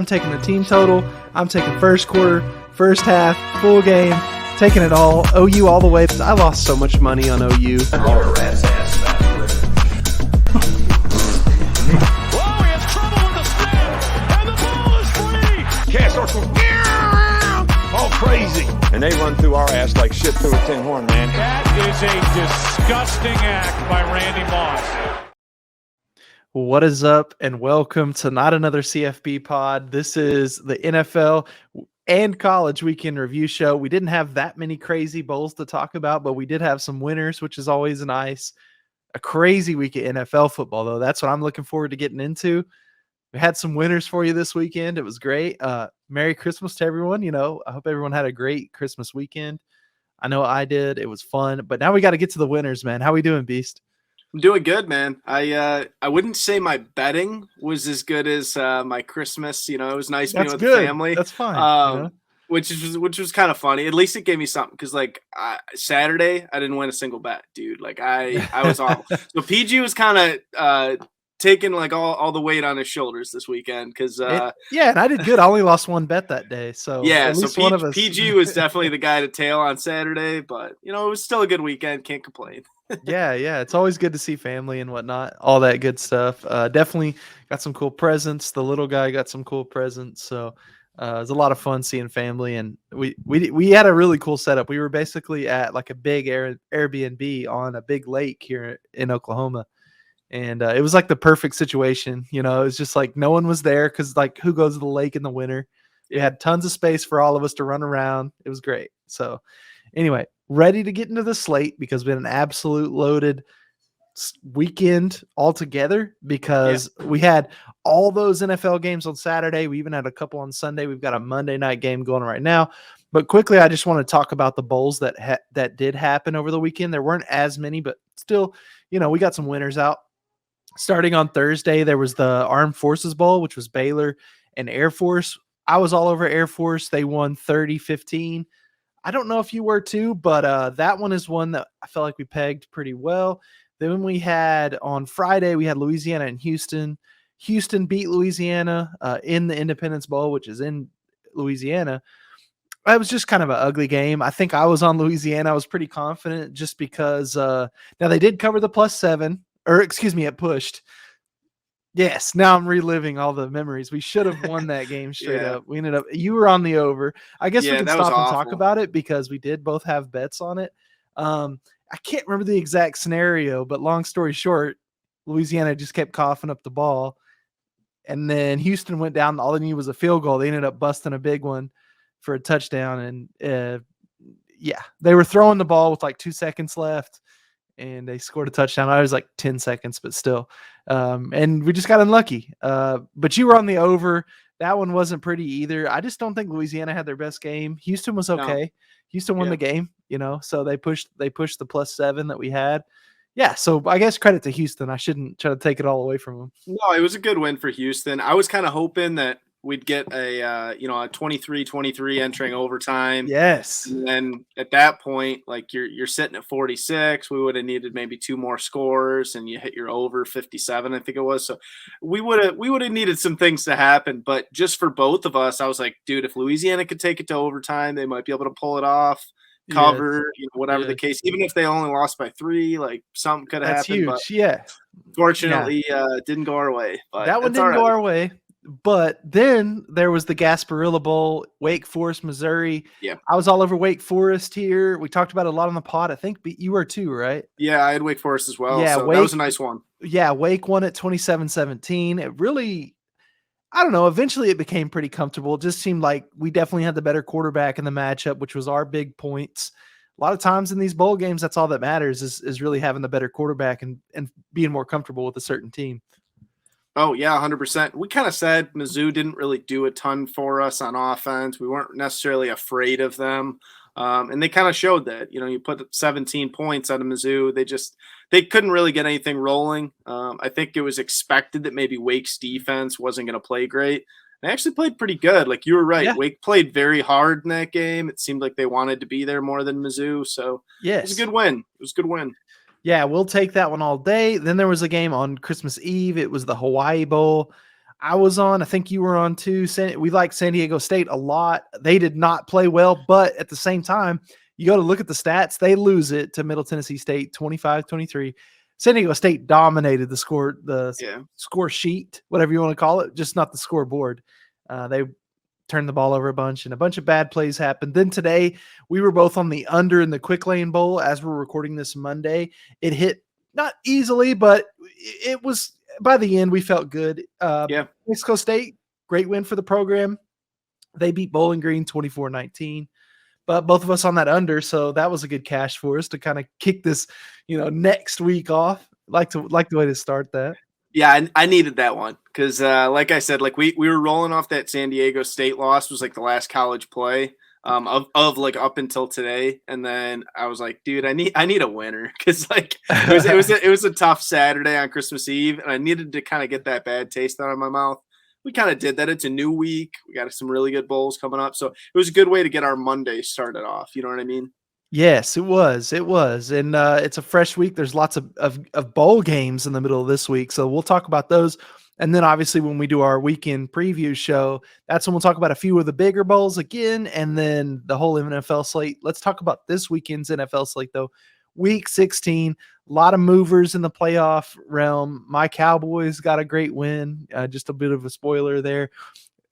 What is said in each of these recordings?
I'm taking the team total. I'm taking first quarter, first half, full game, taking it all. OU all the way. I lost so much money on OU. Whoa, he has trouble with the snap, and the ball is free. Cast starts going, all crazy. And they run through our ass like shit through a tin horn, man. That is a disgusting act by Randy Moss. What is up, and welcome to Not Another CFB Pod. This is the NFL and college weekend review show. We didn't have that many crazy bowls to talk about, but we did have some winners, which is always nice. A crazy week of NFL football, though. That's what I'm looking forward to getting into. We had some winners for you this weekend. It was great. Merry Christmas to everyone. I hope everyone had a great Christmas weekend. I know I did. It was fun. But now we got to get to the winners, man. How we doing, Beast? I'm doing good, man. I wouldn't say my betting was as good as my Christmas. It was nice being with the family. That's fine. Which was kind of funny. At least it gave me something because Saturday I didn't win a single bet, dude. I was awful. So PG was kind of taking all the weight on his shoulders this weekend because and I did good. I only lost one bet that day. So yeah, one of us. PG was definitely the guy to tail on Saturday, but it was still a good weekend. Can't complain. Yeah. It's always good to see family and whatnot, all that good stuff. Definitely got some cool presents. The little guy got some cool presents. So it was a lot of fun seeing family, and we had a really cool setup. We were basically at a big Airbnb on a big lake here in Oklahoma, and it was the perfect situation. It was just no one was there because who goes to the lake in the winter? We had tons of space for all of us to run around. It was great. So anyway, ready to get into the slate because we had an absolute loaded weekend altogether because we had all those NFL games on Saturday. We even had a couple on Sunday. We've got a Monday night game going right now. But quickly, I just want to talk about the bowls that did happen over the weekend. There weren't as many, but still, we got some winners out. Starting on Thursday, there was the Armed Forces Bowl, which was Baylor and Air Force. I was all over Air Force. They won 30-15. I don't know if you were too, but that one is one that I felt like we pegged pretty well. Then we had on Friday, we had Louisiana and Houston. Houston beat Louisiana in the Independence Bowl, which is in Louisiana. It was just kind of an ugly game. I think I was on Louisiana. I was pretty confident just because now they did cover the +7, or excuse me, it pushed. Yes, now I'm reliving all the memories. We should have won that game straight up. We ended up – you were on the over. I guess we can stop and talk about it because we did both have bets on it. I can't remember the exact scenario, but long story short, Louisiana just kept coughing up the ball. And then Houston went down. All they needed was a field goal. They ended up busting a big one for a touchdown. And, they were throwing the ball with 2 seconds left. And they scored a touchdown. I was 10 seconds, but still. And we just got unlucky. But you were on the over. That one wasn't pretty either. I just don't think Louisiana had their best game. Houston was okay. No. Houston won the game, so they pushed the +7 that we had. Yeah, so I guess credit to Houston. I shouldn't try to take it all away from them. No, it was a good win for Houston. I was kind of hoping that we'd get a 23-23 entering overtime. Yes. And then at that point, you're sitting at 46. We would have needed maybe 2 more scores, and you hit your over 57, I think it was. So we would have needed some things to happen. But just for both of us, I was like, dude, if Louisiana could take it to overtime, they might be able to pull it off, cover, whatever the case. Even if they only lost by 3, something could have happened. That's huge. But fortunately, it didn't go our way. But that one didn't go our way. But then there was the Gasparilla Bowl, Wake Forest, Missouri. Yeah. I was all over Wake Forest here. We talked about it a lot on the pod. I think you were too, right? Yeah, I had Wake Forest as well. Yeah, so that was a nice one. Yeah, Wake won it 27-17. It really, I don't know, eventually it became pretty comfortable. It just seemed like we definitely had the better quarterback in the matchup, which was our big points. A lot of times in these bowl games, that's all that matters is really having the better quarterback and being more comfortable with a certain team. Oh, yeah, 100%. We kind of said Mizzou didn't really do a ton for us on offense. We weren't necessarily afraid of them. And they kind of showed that. You put 17 points out of Mizzou. They couldn't really get anything rolling. I think it was expected that maybe Wake's defense wasn't going to play great. They actually played pretty good. You were right. Yeah. Wake played very hard in that game. It seemed like they wanted to be there more than Mizzou. So It was a good win. Yeah, we'll take that one all day. Then there was a game on Christmas Eve. It was the Hawaii Bowl. I was on. I think you were on too. We like San Diego State a lot. They did not play well, but at the same time, you go to look at the stats. They lose it to Middle Tennessee State 25-23. San Diego State dominated the score sheet, whatever you want to call it, just not the scoreboard. They turned the ball over a bunch, and a bunch of bad plays happened. Then today, we were both on the under in the Quick Lane Bowl as we're recording this Monday. It hit not easily, but it was – by the end, we felt good. Mexico State, great win for the program. They beat Bowling Green 24-19. But both of us on that under, so that was a good cash for us to kind of kick this, next week off. Like the way to start that. Yeah, I needed that one because, like I said, like we were rolling off that San Diego State loss was like the last college play of like up until today, and then I was like, dude, I need a winner because like it was a tough Saturday on Christmas Eve, and I needed to kind of get that bad taste out of my mouth. We kind of did that. It's a new week. We got some really good bowls coming up, so it was a good way to get our Monday started off. You know what I mean? Yes, it was. And it's a fresh week. There's lots of bowl games in the middle of this week. So we'll talk about those. And then obviously when we do our weekend preview show, that's when we'll talk about a few of the bigger bowls again, and then the whole NFL slate. Let's talk about this weekend's NFL slate though. Week 16, a lot of movers in the playoff realm. My Cowboys got a great win. Just a bit of a spoiler there.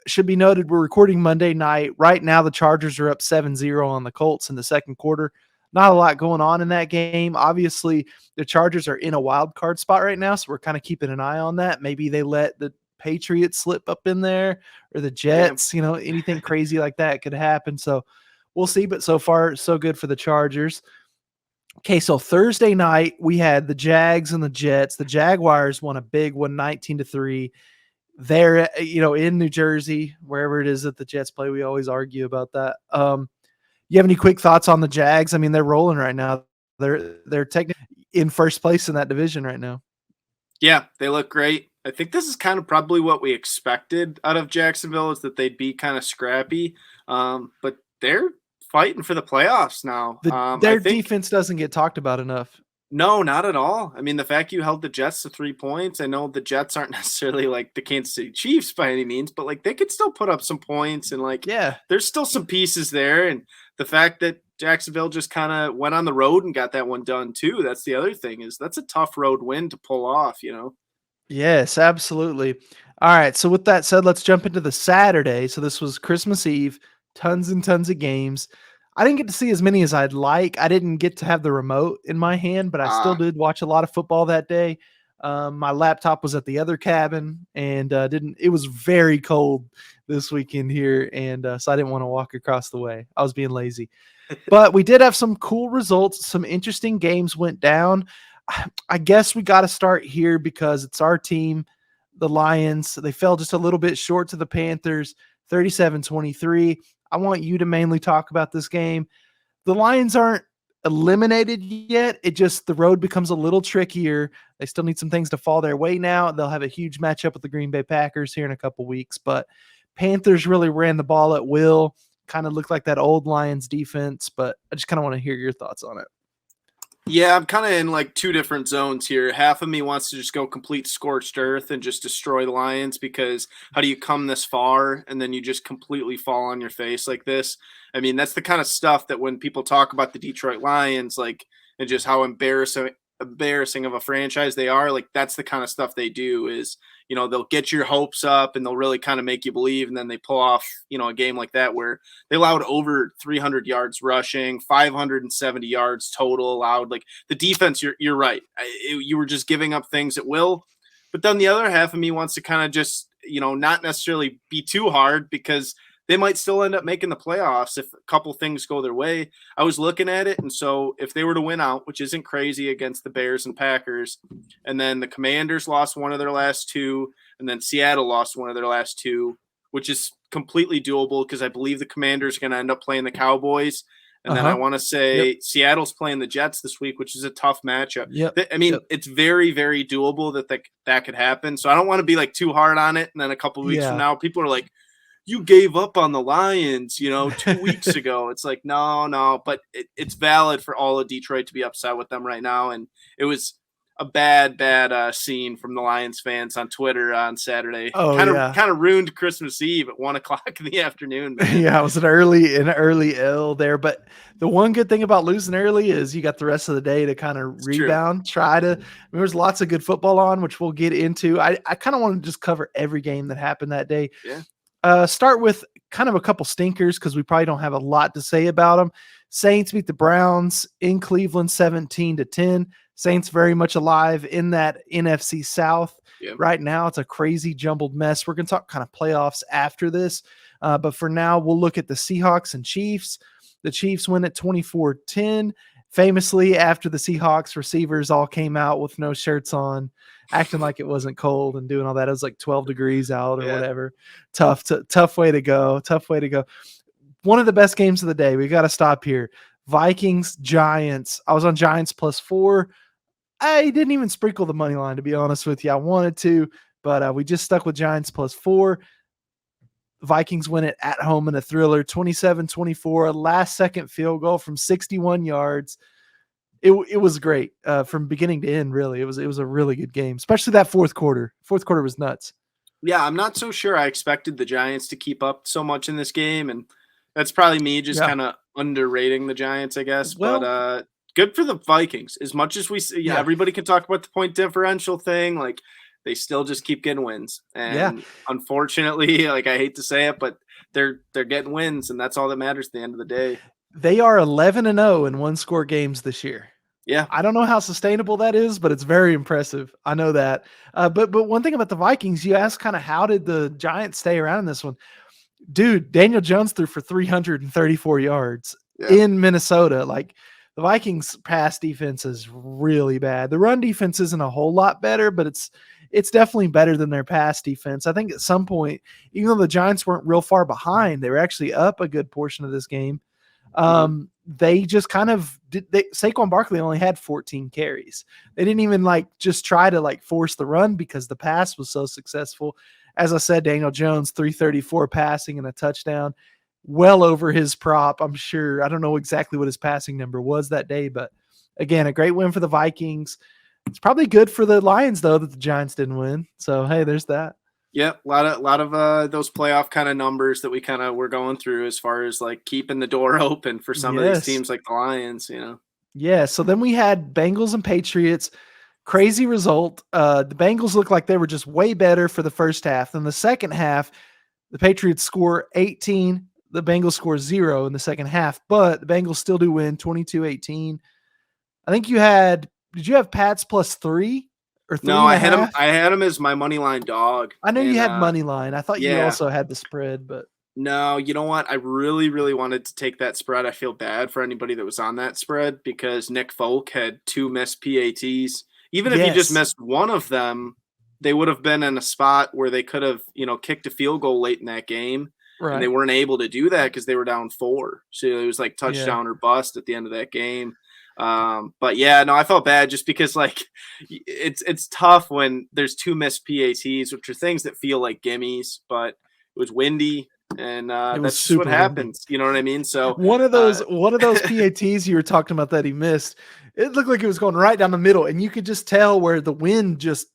Should be noted, we're recording Monday night. Right now, the Chargers are up 7-0 on the Colts in the second quarter. Not a lot going on in that game. Obviously, the Chargers are in a wild card spot right now, so we're kind of keeping an eye on that. Maybe they let the Patriots slip up in there or the Jets. Anything crazy like that could happen. So we'll see, but so far, so good for the Chargers. Okay, so Thursday night, we had the Jags and the Jets. The Jaguars won a big one, 19-3. There, in New Jersey, wherever it is that the Jets play, we always argue about that. You have any quick thoughts on the Jags? I mean, they're rolling right now. They're technically in first place in that division right now. Yeah, they look great. I think this is kind of probably what we expected out of Jacksonville, is that they'd be kind of scrappy. But they're fighting for the playoffs now. Their defense doesn't get talked about enough. No, not at all. I mean, the fact you held the Jets to 3 points, I know the Jets aren't necessarily like the Kansas City Chiefs by any means, but like they could still put up some points, and like, there's still some pieces there. And the fact that Jacksonville just kind of went on the road and got that one done too. That's the other thing, is that's a tough road win to pull off, Yes, absolutely. All right. So with that said, let's jump into the Saturday. So this was Christmas Eve, tons and tons of games. I didn't get to see as many as I'd like. I didn't get to have the remote in my hand, but I still did watch a lot of football that day. My laptop was at the other cabin, and it was very cold this weekend here, and so I didn't want to walk across the way. I was being lazy. But we did have some cool results. Some interesting games went down. I guess we got to start here because it's our team, the Lions. They fell just a little bit short to the Panthers, 37-23. I want you to mainly talk about this game. The Lions aren't eliminated yet. The road becomes a little trickier. They still need some things to fall their way now. They'll have a huge matchup with the Green Bay Packers here in a couple weeks, but Panthers really ran the ball at will. Kind of looked like that old Lions defense, but I just kind of want to hear your thoughts on it. Yeah, I'm kind of in like two different zones here. Half of me wants to just go complete scorched earth and just destroy the Lions, because how do you come this far and then you just completely fall on your face like this? I mean, that's the kind of stuff that when people talk about the Detroit Lions, like, and just how embarrassing of a franchise they are, like that's the kind of stuff they do is, they'll get your hopes up and they'll really kind of make you believe, and then they pull off, a game like that where they allowed over 300 yards rushing, 570 yards total allowed. Like the defense, you're right. You were just giving up things at will. But then the other half of me wants to kind of just, not necessarily be too hard, because they might still end up making the playoffs if a couple things go their way. I was looking at it, and so if they were to win out, which isn't crazy against the Bears and Packers, and then the Commanders lost one of their last two, and then Seattle lost one of their last two, which is completely doable because I believe the Commanders are going to end up playing the Cowboys. And then I want to say Seattle's playing the Jets this week, which is a tough matchup. It's very, very doable that could happen. So I don't want to be like too hard on it. And then a couple of weeks from now, people are like, you gave up on the Lions, 2 weeks ago. It's like, no, but it's valid for all of Detroit to be upset with them right now. And it was a bad scene from the Lions fans on Twitter on Saturday. Oh, Kind yeah. of ruined Christmas Eve at 1:00 in the afternoon, man. Yeah, it was an early L there. But the one good thing about losing early is you got the rest of the day to kind of It's true. rebound, there's lots of good football on, which we'll get into. I kind of want to just cover every game that happened that day. Yeah. Start with kind of a couple stinkers because we probably don't have a lot to say about them. Saints beat the Browns in Cleveland 17-10. Saints very much alive in that NFC South. Yeah. Right now, it's a crazy jumbled mess. We're going to talk kind of playoffs after this. But for now, we'll look at the Seahawks and Chiefs. The Chiefs win at 24-10. Famously, after the Seahawks receivers all came out with no shirts on, acting like it wasn't cold and doing all that. It was like 12 degrees out or whatever. Tough way to go. Tough way to go. One of the best games of the day. We got to stop here. Vikings, Giants. I was on Giants +4. I didn't even sprinkle the money line, to be honest with you. I wanted to, but we just stuck with Giants +4. Vikings win it at home in a thriller, 27-24, a last-second field goal from 61 yards. It was great from beginning to end, really. It was a really good game, especially that fourth quarter. Fourth quarter was nuts. Yeah, I'm not so sure I expected the Giants to keep up so much in this game, and that's probably me just kind of underrating the Giants, I guess. Well, but good for the Vikings. As much as we see, everybody can talk about the point differential thing, like they still just keep getting wins. And unfortunately, like I hate to say it, but they're getting wins, and that's all that matters at the end of the day. They are 11-0 in one-score games this year. Yeah. I don't know how sustainable that is, but it's very impressive. I know that. But one thing about the Vikings, you asked kind of how did the Giants stay around in this one? Dude, Daniel Jones threw for 334 yards in Minnesota. Like, the Vikings pass defense is really bad. The run defense isn't a whole lot better, but it's definitely better than their pass defense. I think at some point, even though the Giants weren't real far behind, they were actually up a good portion of this game. They just kind of Saquon Barkley only had 14 carries. They didn't even just try to force the run because the pass was so successful. As I said, Daniel Jones, 334 passing and a touchdown, well over his prop. I'm sure. I don't know exactly what his passing number was that day, but again, a great win for the Vikings. It's probably good for the Lions though that the Giants didn't win. So, hey, there's that. Yeah, a lot of those playoff kind of numbers that we kind of were going through as far as keeping the door open for some of these teams like the Lions, Yeah, so then we had Bengals and Patriots. Crazy result. The Bengals looked like they were just way better for the first half. Then the second half, the Patriots score 18. The Bengals score 0 in the second half, but the Bengals still do win 22-18. I think did you have Pats +3? Or 3 no, I had him as my money line dog. I know you had money line. I thought you also had the spread, but no, you know what? I really, really wanted to take that spread. I feel bad for anybody that was on that spread because Nick Folk had 2 missed PATs. Even if you just missed one of them, they would have been in a spot where they could have, kicked a field goal late in that game. Right. And they weren't able to do that because they were down 4. So it was touchdown or bust at the end of that game. But yeah, no, I felt bad just because it's tough when there's 2 missed PATs, which are things that feel like gimmies, but it was windy and that's just what happens. You know what I mean? So one of those PATs you were talking about that he missed, it looked like it was going right down the middle, and you could just tell where the wind just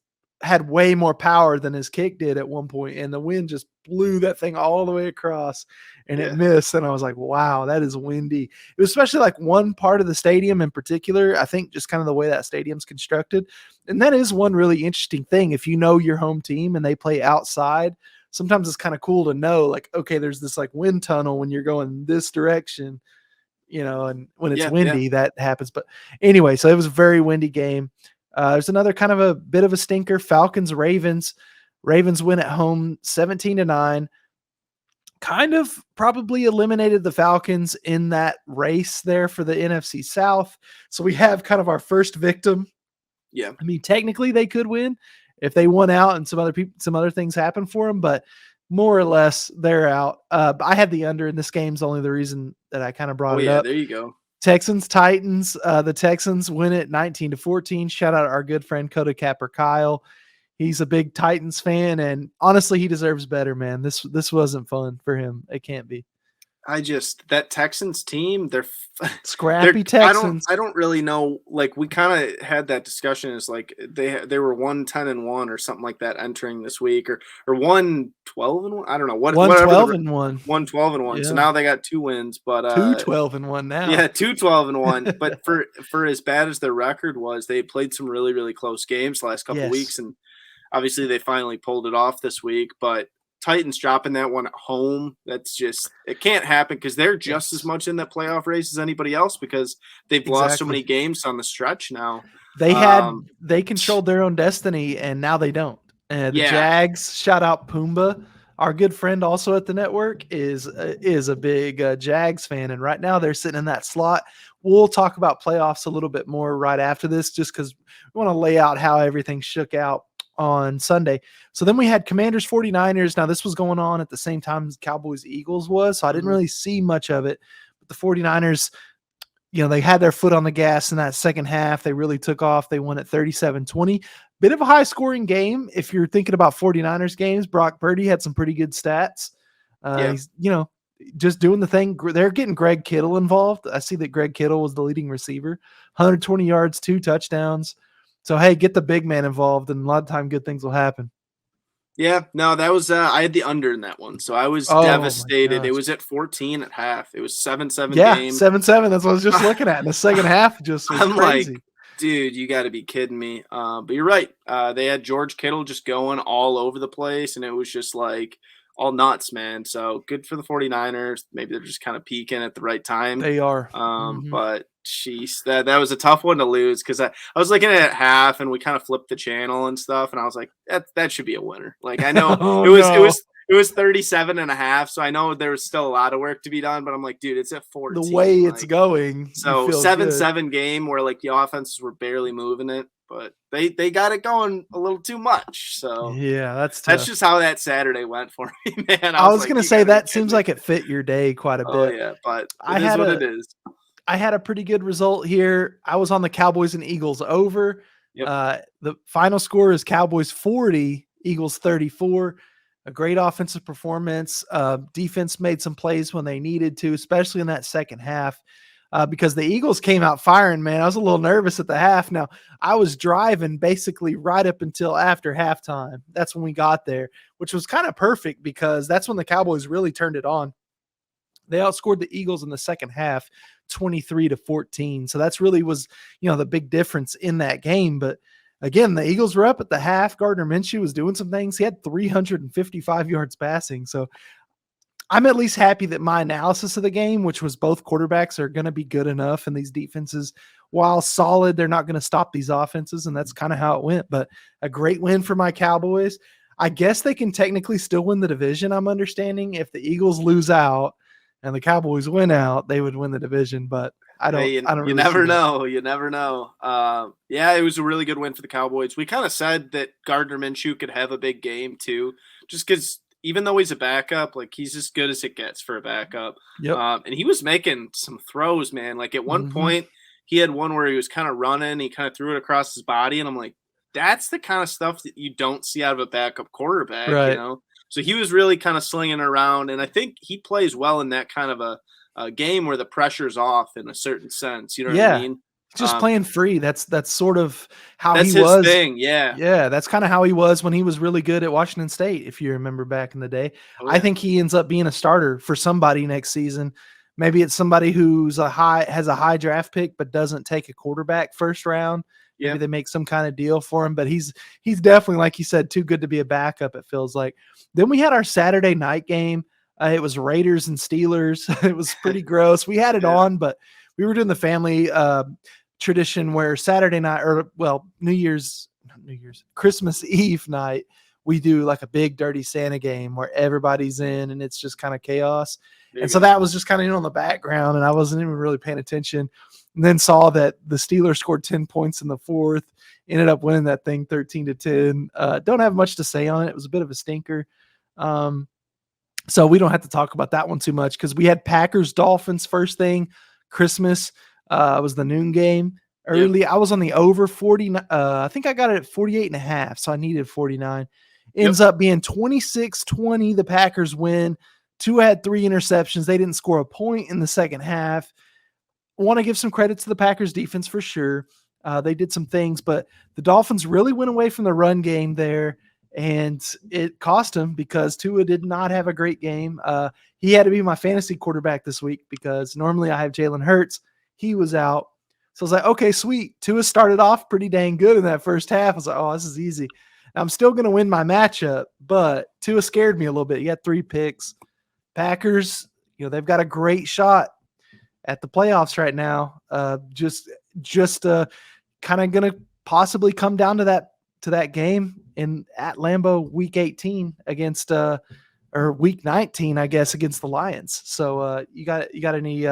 had way more power than his kick did at one point, and the wind just blew that thing all the way across and it missed. And I was like, wow, that is windy. It was especially one part of the stadium in particular. I think just kind of the way that stadium's constructed. And that is one really interesting thing. If you know your home team and they play outside, sometimes it's kind of cool to know okay, there's this wind tunnel when you're going this direction, and when it's windy that happens. But anyway, so it was a very windy game. There's another kind of a bit of a stinker. Falcons, Ravens. Ravens win at home 17-9. Kind of probably eliminated the Falcons in that race there for the NFC South. So we have kind of our first victim. Yeah. I mean, technically they could win if they won out and some other things happen for them, but more or less they're out. I had the under in this game's only the reason that I kind of brought it up. There you go. Texans, Titans. The Texans win it 19-14. Shout out our good friend Coda Capper Kyle. He's a big Titans fan, and honestly, he deserves better, man. This wasn't fun for him. It can't be. that Texans team, Scrappy Texans. I don't really know. Like, we kind of had that discussion. It's like they were 1-10-1 or something like that entering this week, or 1-12-1. I don't know what 1-12-1. 1-12-1. Yeah. So now they got 2 wins, but 2-12-1 now. Yeah, 2-12-1. But for as bad as their record was, they played some really, really close games the last couple weeks, and obviously they finally pulled it off this week. But Titans dropping that one at home, that's just, it can't happen, because they're just as much in that playoff race as anybody else, because they've lost so many games on the stretch now. They controlled their own destiny, and now they don't. The Jags, shout out Pumbaa, our good friend also at the network, is a big Jags fan, and right now they're sitting in that slot. We'll talk about playoffs a little bit more right after this, just because we want to lay out how everything shook out on Sunday. So then we had Commanders 49ers. Now this was going on at the same time as Cowboys Eagles was, so I didn't really see much of it. But the 49ers, they had their foot on the gas in that second half. They really took off. They won at 37-20. Bit of a high scoring game. If you're thinking about 49ers games, Brock Purdy had some pretty good stats. He's, just doing the thing. They're getting Greg Kittle involved. I see that Greg Kittle was the leading receiver, 120 yards, 2 touchdowns. So, hey, get the big man involved, and a lot of time good things will happen. Yeah, no, that was I had the under in that one, so I was devastated. It was at 14 at half. It was 7-7 game. Yeah, 7-7. That's what I was just looking at. In the second half, just was crazy. Like, dude, you got to be kidding me. But you're right. They had George Kittle just going all over the place, and it was just like all nuts, man. So good for the 49ers. Maybe they're just kind of peaking at the right time. They are. But jeez, that was a tough one to lose, because I was looking at half, and we kind of flipped the channel and stuff, and I was like, that should be a winner. Like, I know it was 37.5, so I know there was still a lot of work to be done, but I'm like, dude, it's at 14. The way it's going. So 7-7 game where like the offenses were barely moving it, but they got it going a little too much. So yeah, that's just how that Saturday went for me, man. I was gonna say that seems like it fit your day quite a bit. Oh yeah, but it is. I had a pretty good result here. I was on the Cowboys and Eagles over. Yep. The final score is Cowboys 40, Eagles 34. A great offensive performance. Defense made some plays when they needed to, especially in that second half, because the Eagles came out firing, man. I was a little nervous at the half. Now, I was driving basically right up until after halftime. That's when we got there, which was kind of perfect, because that's when the Cowboys really turned it on. They outscored the Eagles in the second half 23-14. So that's really was, the big difference in that game. But again, the Eagles were up at the half. Gardner Minshew was doing some things. He had 355 yards passing. So I'm at least happy that my analysis of the game, which was both quarterbacks are going to be good enough, and these defenses, while solid, they're not going to stop these offenses. And that's kind of how it went. But a great win for my Cowboys. I guess they can technically still win the division, I'm understanding. If the Eagles lose out and the Cowboys win out, they would win the division. But I don't. You never know. You never know. Yeah, it was a really good win for the Cowboys. We kind of said that Gardner Minshew could have a big game too, just because even though he's a backup, like, he's as good as it gets for a backup. Yep. And he was making some throws, man. Like, at one point, he had one where he was kind of running. He kind of threw it across his body, and I'm like, that's the kind of stuff that you don't see out of a backup quarterback, right. So he was really kind of slinging around, and I think he plays well in that kind of a game where the pressure's off in a certain sense. You know what I mean? Just playing free. That's sort of how he was. That's his thing, yeah. Yeah, that's kind of how he was when he was really good at Washington State, if you remember back in the day. Oh, yeah. I think he ends up being a starter for somebody next season. Maybe it's somebody who's has a high draft pick but doesn't take a quarterback first round. Maybe they make some kind of deal for him, but he's definitely, like you said, too good to be a backup, it feels like. Then we had our Saturday night game. It was Raiders and Steelers. It was pretty gross. We had it on, but we were doing the family tradition where Saturday night, or Christmas Eve night, we do like a big Dirty Santa game where everybody's in and it's just kind of chaos. And so that was just kind of on the background, and I wasn't even really paying attention. And then saw that the Steelers scored 10 points in the fourth, ended up winning that thing 13-10. Don't have much to say on it. It was a bit of a stinker. So we don't have to talk about that one too much, because we had Packers-Dolphins first thing. Christmas was the noon game. Early, I was on the over 40. I think I got it at 48.5, so I needed 49. Ends up being 26-20. The Packers win. Tua had 3 interceptions. They didn't score a point in the second half. Want to give some credit to the Packers defense for sure. They did some things, but the Dolphins really went away from the run game there, and it cost him because Tua did not have a great game. He had to be my fantasy quarterback this week because normally I have Jalen Hurts. He was out. So I was like, okay, sweet. Tua started off pretty dang good in that first half. I was like, oh, this is easy. I'm still going to win my matchup, but Tua scared me a little bit. He had 3 picks. Packers, they've got a great shot at the playoffs right now. Just kind of going to possibly come down to that game at Lambeau week 18 against or week 19, I guess, against the Lions. So you got any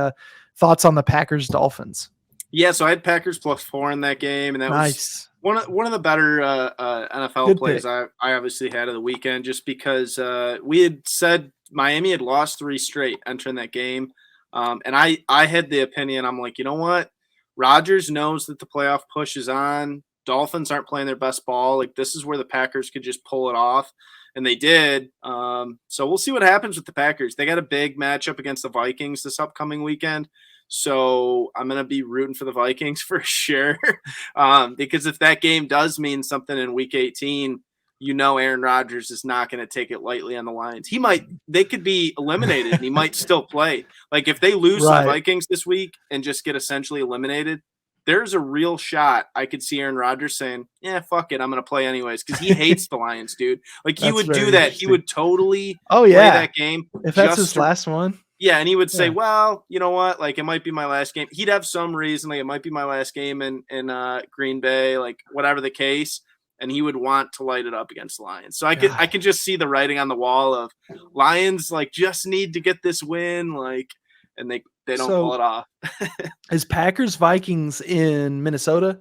thoughts on the Packers Dolphins? Yeah, so I had Packers +4 in that game, and that nice. was one of the better NFL Good plays pick. I obviously had of the weekend, just because we had said Miami had lost 3 straight entering that game. And I had the opinion, I'm like, you know what? Rodgers knows that the playoff push is on. Dolphins aren't playing their best ball. Like, this is where the Packers could just pull it off. And they did. So we'll see what happens with the Packers. They got a big matchup against the Vikings this upcoming weekend. So I'm going to be rooting for the Vikings for sure. Because if that game does mean something in week 18, Aaron Rodgers is not going to take it lightly on the Lions. They could be eliminated and he might still play. Like, if they lose to the Vikings this week and just get essentially eliminated, there's a real shot I could see Aaron Rodgers saying, yeah, fuck it, I'm going to play anyways, because he hates the Lions, dude. Like, he would do that. He would totally play that game. If that's his last one. Yeah, and he would say, well, you know what? Like, it might be my last game. He'd have some reason. Like, it might be my last game in Green Bay, like, whatever the case. And he would want to light it up against the Lions. So I could just see the writing on the wall of Lions, like, just need to get this win, like, and they don't pull it off. Is Packers Vikings in Minnesota?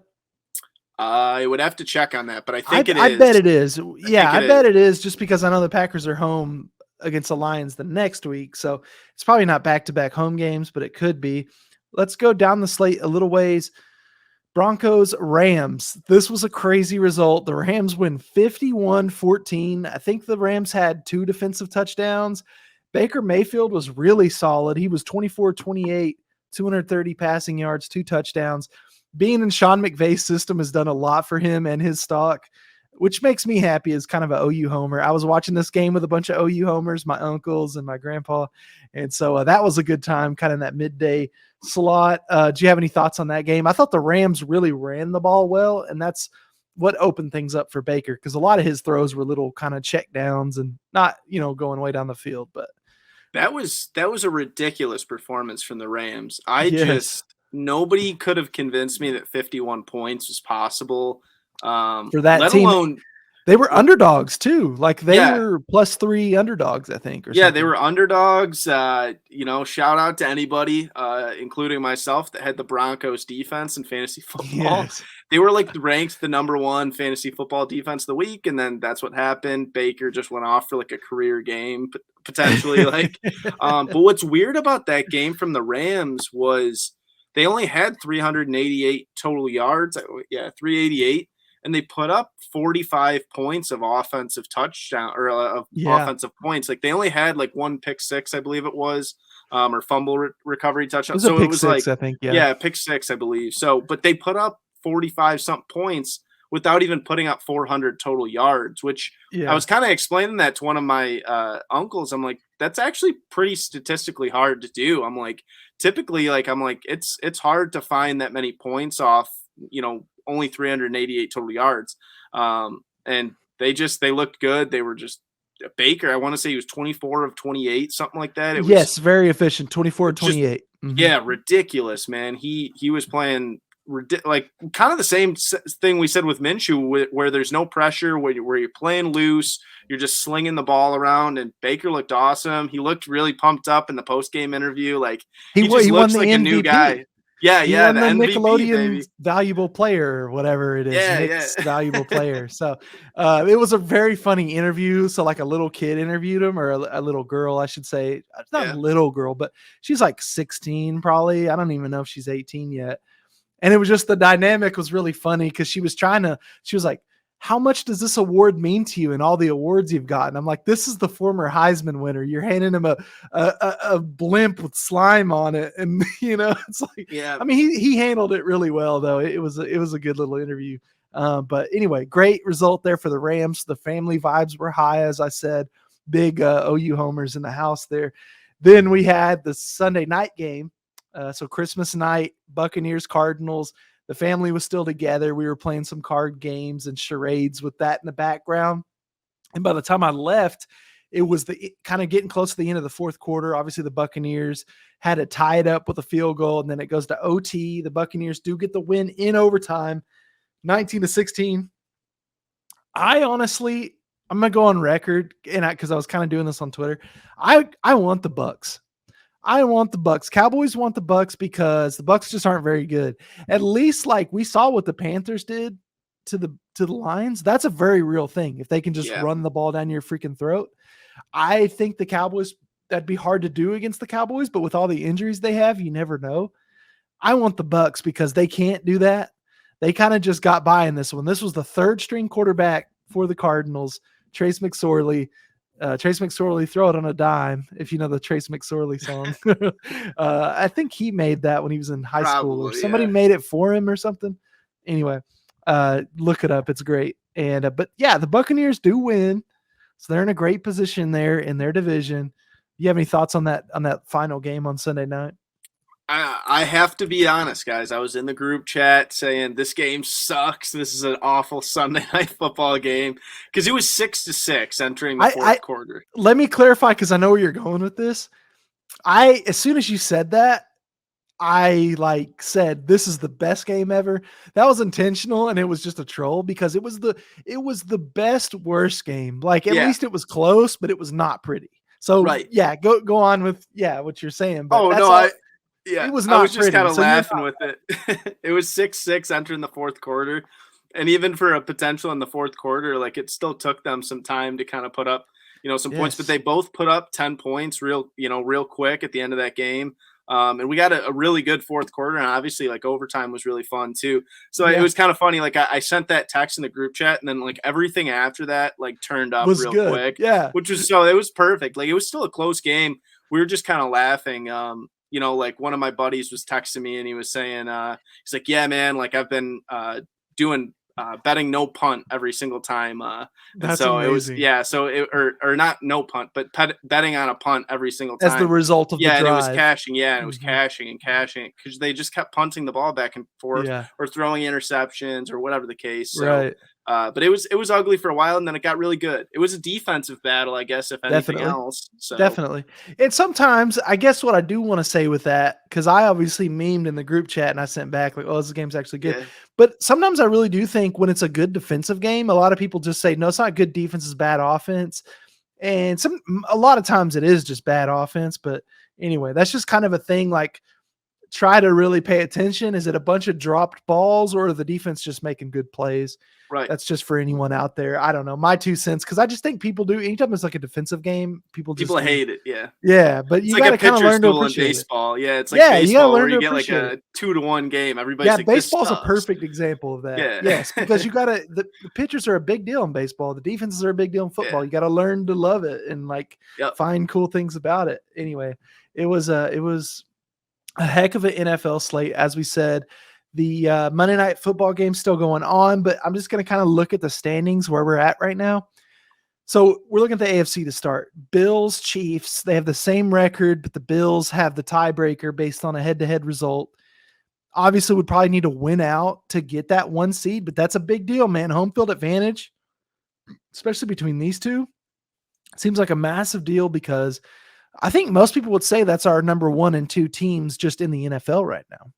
I would have to check on that, but I think it is. I bet it is. Yeah, I bet it is, just because I know the Packers are home against the Lions the next week. So it's probably not back-to-back home games, but it could be. Let's go down the slate a little ways. Broncos, Rams. This was a crazy result. The Rams win 51-14. I think the Rams had 2 defensive touchdowns. Baker Mayfield was really solid. He was 24-28, 230 passing yards, 2 touchdowns. Being in Sean McVay's system has done a lot for him and his stock, which makes me happy as kind of an OU homer. I was watching this game with a bunch of OU homers, my uncles and my grandpa. And so that was a good time, kind of in that midday slot. Do you have any thoughts on that game? I thought the Rams really ran the ball well, and that's what opened things up for Baker, because a lot of his throws were little kind of check downs and not, going way down the field. But that was a ridiculous performance from the Rams. Nobody could have convinced me that 51 points was possible. For that team, they were underdogs too. Like, they were +3 underdogs, I think. Or something. They were underdogs. Shout out to anybody, including myself, that had the Broncos defense in fantasy football. Yes. They were ranked the number 1 fantasy football defense of the week, and then that's what happened. Baker just went off for a career game potentially. But what's weird about that game from the Rams was they only had 388 total yards. 388. And they put up 45 points of offensive touchdown or offensive points. Like, they only had 1 pick 6, I believe it was, or fumble recovery touchdown. It was pick 6, I think. Yeah, pick 6, I believe. So, but they put up 45 something points without even putting up 400 total yards, which I was kind of explaining that to one of my uncles. I'm like, that's actually pretty statistically hard to do. I'm like, typically, it's hard to find that many points off, only 388 total yards. And they looked good. They were just Baker. I want to say he was 24 of 28, something like that. Very efficient. 24 of 28. Yeah. Ridiculous, man. He was playing kind of the same thing we said with Minshew, where there's no pressure, where you're playing loose, you're just slinging the ball around, and Baker looked awesome. He looked really pumped up in the post-game interview. He looks like a new guy. Yeah, he won the MVP, Nickelodeon valuable player, or whatever it is. Nick's valuable player. So it was a very funny interview. So a little kid interviewed him, or a little girl, I should say. It's not a little girl, but she's 16 probably. I don't even know if she's 18 yet. And it was just, the dynamic was really funny, because she was like, how much does this award mean to you and all the awards you've gotten? I'm like, this is the former Heisman winner. You're handing him a blimp with slime on it. And, it's like, Yeah. I mean, he handled it really well, though. It was a good little interview. But anyway, great result there for the Rams. The family vibes were high, as I said. Big OU homers in the house there. Then we had the Sunday night game. So Christmas night, Buccaneers, Cardinals. The family was still together. We were playing some card games and charades with that in the background. And by the time I left, it was kind of getting close to the end of the fourth quarter. Obviously, the Buccaneers had it tied up with a field goal, and then it goes to OT. The Buccaneers do get the win in overtime, 19-16. I'm going to go on record, and because I was kind of doing this on Twitter, I want the Bucs. I want the Bucs. Cowboys want the Bucs because the Bucs just aren't very good. At least like we saw what the Panthers did to the Lions. That's a very real thing. If they can just run the ball down your freaking throat. I think the Cowboys, that'd be hard to do against the Cowboys, but with all the injuries they have, you never know. I want the Bucs because they can't do that. They kind of just got by in this one. This was the third string quarterback for the Cardinals, Trace McSorley. Trace McSorley, throw it on a dime, if you know the Trace McSorley song. I think he made that when he was in high school, or somebody made it for him or something. Anyway, look it up. It's great. And but yeah, the Buccaneers do win, so they're in a great position there in their division. You have any thoughts on that final game on Sunday night? I have to be honest, guys. I was in the group chat saying this game sucks. This is an awful Sunday night football game because it was 6-6 entering the fourth quarter. Let me clarify because I know where you're going with this. As soon as you said that, I said this is the best game ever. That was intentional, and it was just a troll because it was the best worst game. Like at least it was close, but it was not pretty. So yeah, go on with what you're saying. But it was not. I was just kind of so laughing with it. It was 6-6 entering the fourth quarter, and even for a potential in the fourth quarter, like it still took them some time to kind of put up, some points. But they both put up 10 points real quick at the end of that game. And we got a really good fourth quarter, and obviously like overtime was really fun too. So it was kind of funny. Like I sent that text in the group chat, and then like everything after that like turned up real quick. Yeah, which was it was perfect. Like it was still a close game. We were just kind of laughing. Like one of my buddies was texting me and he was saying, he's like, yeah, man, like I've been doing betting no punt every single time. That's so amazing. It was, or not no punt, but betting on a punt every single time. As the result of the drive. And it was cashing. Yeah, and it was cashing and cashing because they just kept punting the ball back and forth or throwing interceptions or whatever the case. So, right. But it was ugly for a while, and then it got really good. It was a defensive battle, I guess, if anything else. So. Definitely. And sometimes, I guess what I do want to say with that, because I obviously memed in the group chat and I sent back like, oh, this game's actually good. Yeah. But sometimes I really do think when it's a good defensive game, a lot of people just say, no, it's not good defense, it's bad offense. And a lot of times it is just bad offense. But anyway, that's just kind of a thing. Like, try to really pay attention. Is it a bunch of dropped balls or are the defense just making good plays? Right. That's just for anyone out there. I don't know. My 2 cents. Cause I just think people do anytime it's like a defensive game, people hate it. Yeah. Yeah. But you got to kind of learn to appreciate baseball. Yeah. It's like baseball you gotta learn where you to get like a 2-1 game. Everybody's like, baseball's a perfect example of that. Yeah. Yes. Because you gotta, the pitchers are a big deal in baseball. The defenses are a big deal in football. Yeah. You got to learn to love it and find cool things about it. Anyway, it was a heck of an NFL slate. As we said, the Monday Night Football game's still going on, but I'm just going to kind of look at the standings where we're at right now. So we're looking at the AFC to start. Bills, Chiefs, they have the same record, but the Bills have the tiebreaker based on a head-to-head result. Obviously, would probably need to win out to get that 1 seed, but that's a big deal, man. Home field advantage, especially between these two, seems like a massive deal because I think most people would say that's our number 1 and 2 teams just in the NFL right now.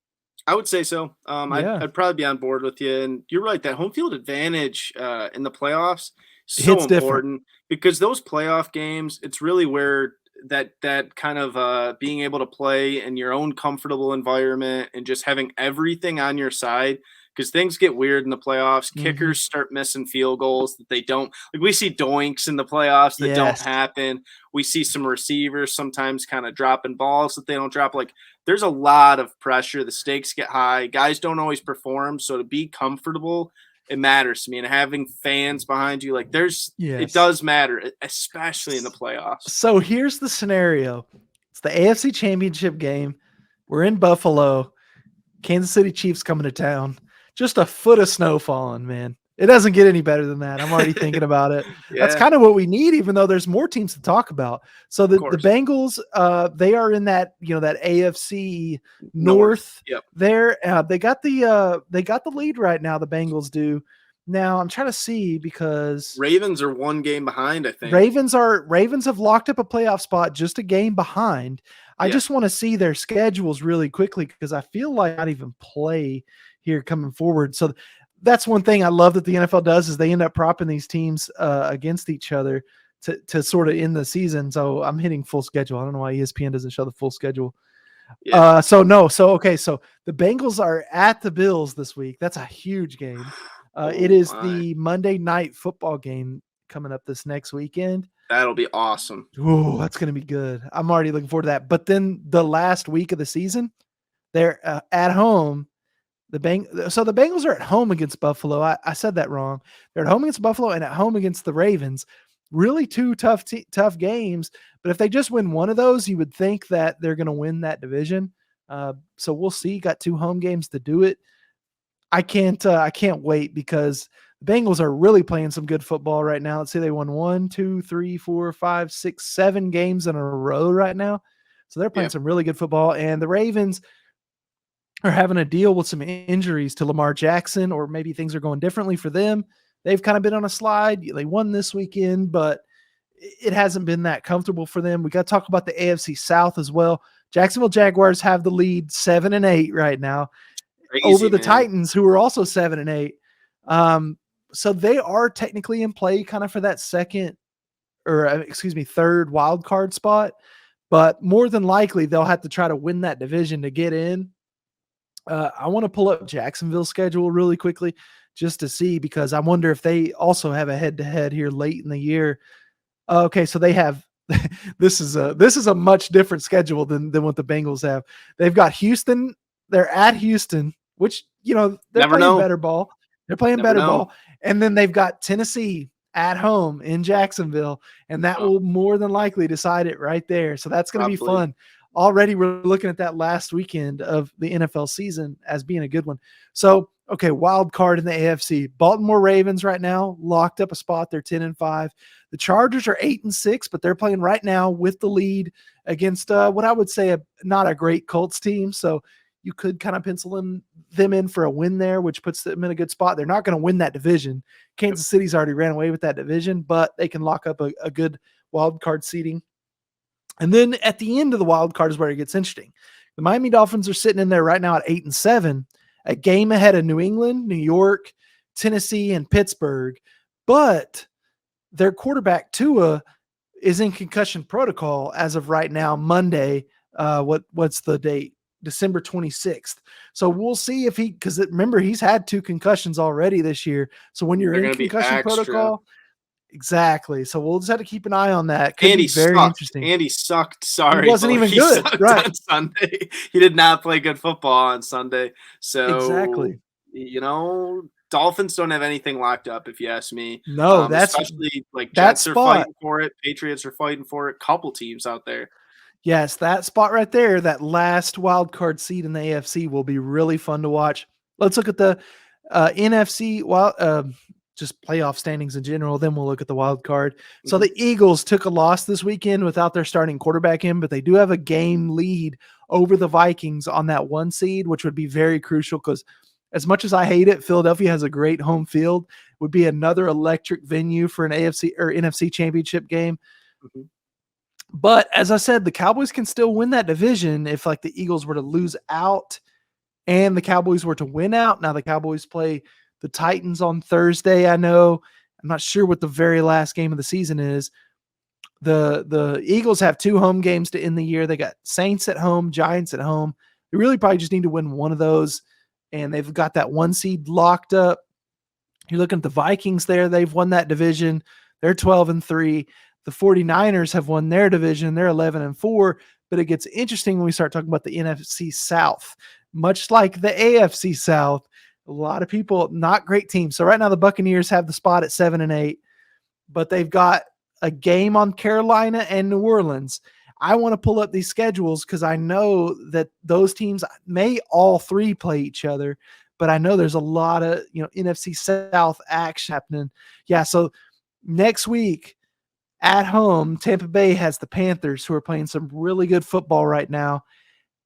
I would say so. I'd probably be on board with you. And you're right, that home field advantage in the playoffs is so important because those playoff games, it's really where that kind of being able to play in your own comfortable environment and just having everything on your side. Because things get weird in the playoffs. Mm-hmm. Kickers start missing field goals that they don't. Like we see doinks in the playoffs that don't happen. We see some receivers sometimes kind of dropping balls that they don't drop. Like there's a lot of pressure. The stakes get high. Guys don't always perform. So to be comfortable it matters to me. And having fans behind you, like it Yes. does matter, especially in the playoffs. So here's the scenario. It's the AFC Championship game. We're in Buffalo. Kansas City Chiefs coming to town. Just a foot of snow falling, man. It doesn't get any better than that. I'm already thinking about it. That's kind of what we need, even though there's more teams to talk about. So the Bengals, they are in that, that AFC North. Yep. There, they got the lead right now. The Bengals do. Now I'm trying to see because Ravens are one game behind, I think. Ravens have locked up a playoff spot, just a game behind. I just want to see their schedules really quickly because I feel like not even play here coming forward. So that's one thing I love that the NFL does is they end up propping these teams against each other to sort of end the season. So I'm hitting full schedule. I don't know why ESPN doesn't show the full schedule. Yeah. So the Bengals are at the Bills this week. That's a huge game. It is the Monday Night Football game coming up this next weekend. That'll be awesome. Oh, that's going to be good. I'm already looking forward to that. But then the last week of the season, they're at home. So the Bengals are at home against Buffalo. I said that wrong. They're at home against Buffalo and at home against the Ravens. Really two tough games. But if they just win one of those, you would think that they're going to win that division. So we'll see. Got 2 home games to do it. I can't wait because the Bengals are really playing some good football right now. Let's say they won 1, 2, 3, 4, 5, 6, 7 games in a row right now. So they're playing some really good football. And the Ravens are having to deal with some injuries to Lamar Jackson, or maybe things are going differently for them. They've kind of been on a slide. They won this weekend, but it hasn't been that comfortable for them. We got to talk about the AFC South as well. Jacksonville Jaguars have the lead 7-8 right now. Over the Titans, who are also 7-8. So they are technically in play kind of for that third wild card spot, but more than likely they'll have to try to win that division to get in. I want to pull up Jacksonville's schedule really quickly just to see, because I wonder if they also have a head-to-head here late in the year. Okay, so they have this is a much different schedule than what the Bengals have. They've got Houston. They're at Houston, which they're playing better ball. They're playing better ball, and then they've got Tennessee at home in Jacksonville, and that will more than likely decide it right there. So that's going to be fun. Already we're looking at that last weekend of the NFL season as being a good one. So, okay, wild card in the AFC. Baltimore Ravens right now locked up a spot. They're 10-5. The Chargers are 8-6, but they're playing right now with the lead against what I would say not a great Colts team. So you could kind of pencil them in for a win there, which puts them in a good spot. They're not going to win that division. Kansas City's already ran away with that division, but they can lock up a good wild card seeding. And then at the end of the wild card is where it gets interesting. The Miami Dolphins are sitting in there right now at 8-7, a game ahead of New England, New York, Tennessee, and Pittsburgh. But their quarterback Tua is in concussion protocol as of right now, Monday. What's the date? December 26th. So we'll see if because remember, he's had 2 concussions already this year. So when you're in concussion protocol, exactly. So we'll just have to keep an eye on that. Could be very interesting. Andy sucked. Sorry. He wasn't even good. Right. On Sunday. He did not play good football on Sunday. So exactly. Dolphins don't have anything locked up, if you ask me. No, that's especially like Jets are fighting for it. Patriots are fighting for it. Couple teams out there. Yes, that spot right there, that last wild card seed in the AFC will be really fun to watch. Let's look at the NFC, just playoff standings in general. Then we'll look at the wild card. So the Eagles took a loss this weekend without their starting quarterback in, but they do have a game lead over the Vikings on that 1 seed, which would be very crucial because as much as I hate it, Philadelphia has a great home field. Would be another electric venue for an AFC or NFC championship game. Mm-hmm. But as I said, the Cowboys can still win that division if like the Eagles were to lose out and the Cowboys were to win out. Now the Cowboys play the Titans on Thursday. I know. I'm not sure what the very last game of the season is. The Eagles have 2 home games to end the year. They got Saints at home, Giants at home. They really probably just need to win one of those, and they've got that 1 seed locked up. You're looking at the Vikings there. They've won that division. They're 12-3. The 49ers have won their division. They're 11-4, but it gets interesting when we start talking about the NFC South. Much like the AFC South, A lot of people, not great teams. So right now the Buccaneers have the spot at 7-8, but they've got a game on Carolina and New Orleans. I want to pull up these schedules because I know that those teams may all three play each other, but I know there's a lot of NFC South action happening. Yeah, so next week at home, Tampa Bay has the Panthers, who are playing some really good football right now.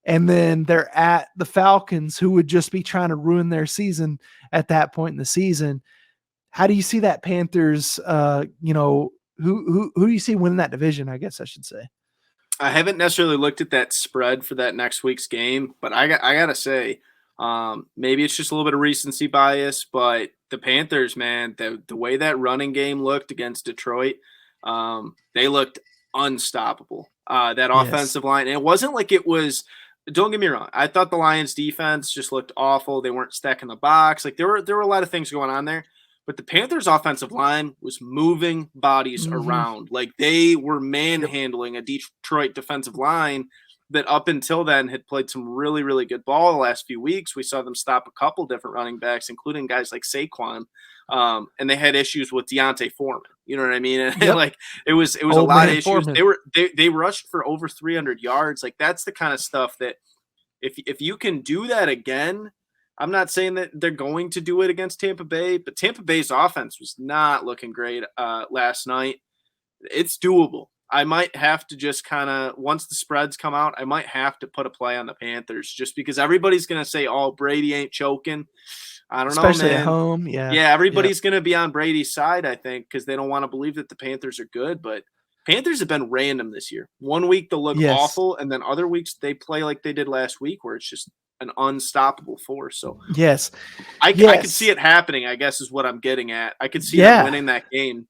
And then they're at the Falcons, who would just be trying to ruin their season at that point in the season. How do you see that Panthers, who do you see winning that division, I guess I should say? I haven't necessarily looked at that spread for that next week's game, but I got to say, maybe it's just a little bit of recency bias, but the Panthers, man, the way that running game looked against Detroit, they looked unstoppable. That offensive line, and it wasn't like it was. Don't get me wrong. I thought the Lions defense just looked awful. They weren't stacking the box. Like there were a lot of things going on there, but the Panthers offensive line was moving bodies around. Like they were manhandling a Detroit defensive line that up until then had played some really, really good ball the last few weeks. We saw them stop a couple different running backs, including guys like Saquon. And they had issues with Deontay Foreman. You know what I mean? And like it was a lot of issues. Foreman. They rushed for over 300 yards. Like that's the kind of stuff that if you can do that again, I'm not saying that they're going to do it against Tampa Bay, but Tampa Bay's offense was not looking great last night. It's doable. I might have to just kind of, once the spreads come out, I might have to put a play on the Panthers just because everybody's going to say, oh, Brady ain't choking. I don't know, man. Especially at home, yeah. Yeah, everybody's going to be on Brady's side, I think, because they don't want to believe that the Panthers are good. But Panthers have been random this year. One week they'll look awful, and then other weeks they play like they did last week where it's just an unstoppable force. So I could see it happening, I guess is what I'm getting at. I could see them winning that game.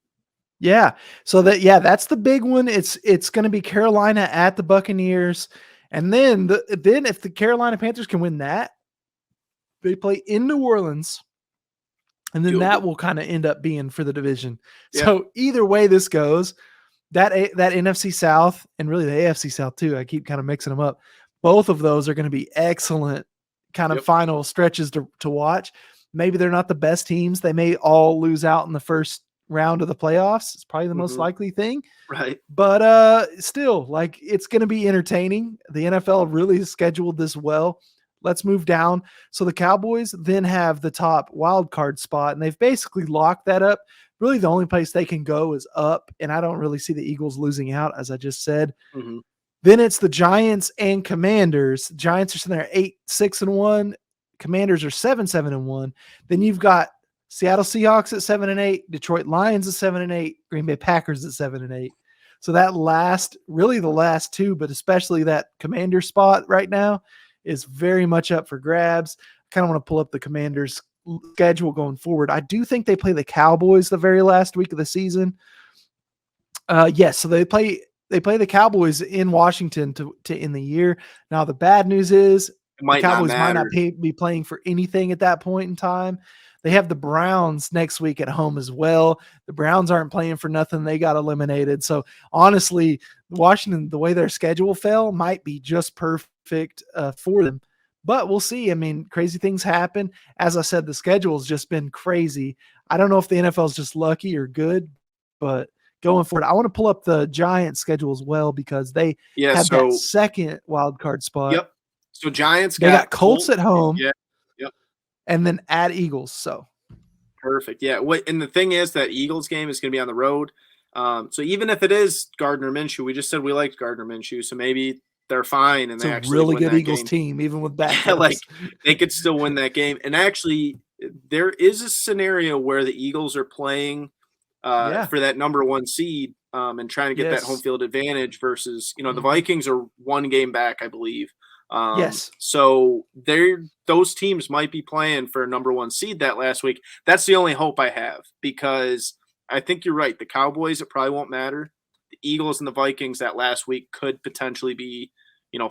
Yeah. So that's the big one. It's going to be Carolina at the Buccaneers. And then if the Carolina Panthers can win that, they play in New Orleans. And then that will kind of end up being for the division. Yeah. So either way this goes, that NFC South and really the AFC South too, I keep kind of mixing them up. Both of those are going to be excellent kind of final stretches to watch. Maybe they're not the best teams. They may all lose out in the first round of the playoffs. It's probably the most likely thing. Right. But still, like, it's going to be entertaining. The NFL really scheduled this well. Let's move down. So the Cowboys then have the top wild card spot, and they've basically locked that up. Really, the only place they can go is up, and I don't really see the Eagles losing out, as I just said. Then it's the Giants and Commanders. Giants are sitting there 8-6-1. Commanders are 7-7-1. Then you've got Seattle Seahawks at 7-8, Detroit Lions at 7-8, Green Bay Packers at 7-8. So that the last two, but especially that Commander spot right now is very much up for grabs. I kind of want to pull up the Commanders schedule going forward. I do think they play the Cowboys the very last week of the season. So they play the Cowboys in Washington to end the year. Now the bad news is the Cowboys might not be playing for anything at that point in time. They have the Browns next week at home as well. The Browns aren't playing for nothing. They got eliminated. So honestly, Washington, the way their schedule fell, might be just perfect for them. But we'll see. I mean, crazy things happen. As I said, the schedule has just been crazy. I don't know if the NFL is just lucky or good, but going forward, I want to pull up the Giants schedule as well because they have that second wild card spot. Yep. So Giants got Colts at home. Yeah. Yep. And then at Eagles. So perfect. Yeah. And the thing is that Eagles game is going to be on the road. So even if it is Gardner Minshew, we just said we liked Gardner Minshew, so maybe they're fine and they actually really win good that Eagles team, even with bad. Like they could still win that game. And actually, there is a scenario where the Eagles are playing for that number one seed and trying to get that home field advantage versus the Vikings are one game back, I believe. So those teams might be playing for a number one seed that last week. That's the only hope I have because I think you're right. The Cowboys, it probably won't matter. The Eagles and the Vikings that last week could potentially be,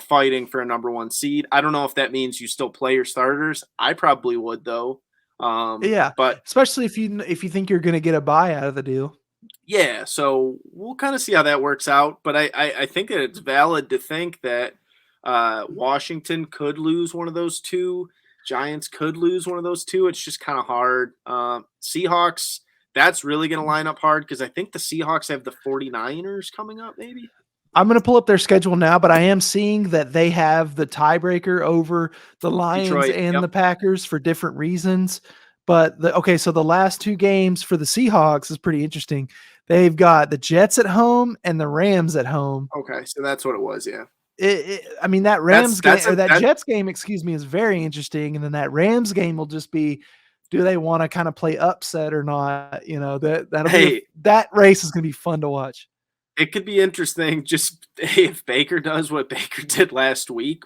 fighting for a number one seed. I don't know if that means you still play your starters. I probably would though. But especially if you think you're going to get a bye out of the deal. Yeah. So we'll kind of see how that works out. But I think that it's valid to think that Washington could lose one of those two. Giants could lose one of those two. It's just kind of hard. Seahawks, that's really going to line up hard because I think the Seahawks have the 49ers coming up, maybe. I'm going to pull up their schedule now, but I am seeing that they have the tiebreaker over the Lions Detroit, and the Packers for different reasons. But so the last two games for the Seahawks is pretty interesting. They've got the Jets at home and the Rams at home. Okay, so that's what it was, yeah. I mean, that Jets game, is very interesting. And then that Rams game will just be, do they want to kind of play upset or not? You know, that race is going to be fun to watch. It could be interesting. Just if Baker does what Baker did last week,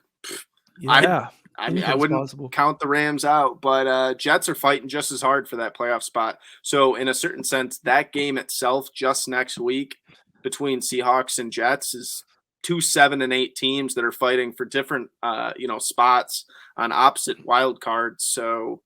yeah. I wouldn't count the Rams out, but Jets are fighting just as hard for that playoff spot. So in a certain sense, that game itself just next week between Seahawks and Jets is 2 7-8 teams that are fighting for different spots on opposite wild cards. So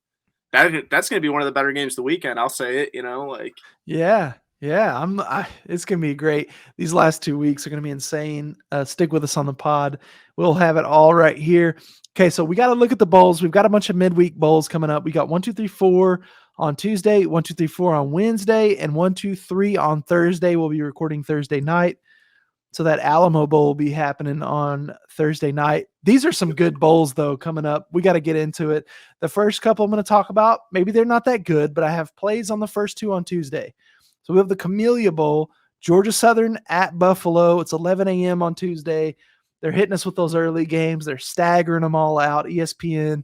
that's going to be one of the better games of the weekend. I'll say it. Yeah. It's going to be great. These last 2 weeks are going to be insane. Stick with us on the pod. We'll have it all right here. Okay, so we got to look at the bowls. We've got a bunch of midweek bowls coming up. We got 1, 2, 3, 4 on Tuesday, 1, 2, 3, 4 on Wednesday, and 1, 2, 3 on Thursday. We'll be recording Thursday night. So that Alamo Bowl will be happening on Thursday night. These are some good bowls, though, coming up. We got to get into it. The first couple I'm going to talk about, maybe they're not that good, but I have plays on the first two on Tuesday. So we have the Camellia Bowl, Georgia Southern at Buffalo. It's 11 a.m. on Tuesday. They're hitting us with those early games. They're staggering them all out. ESPN,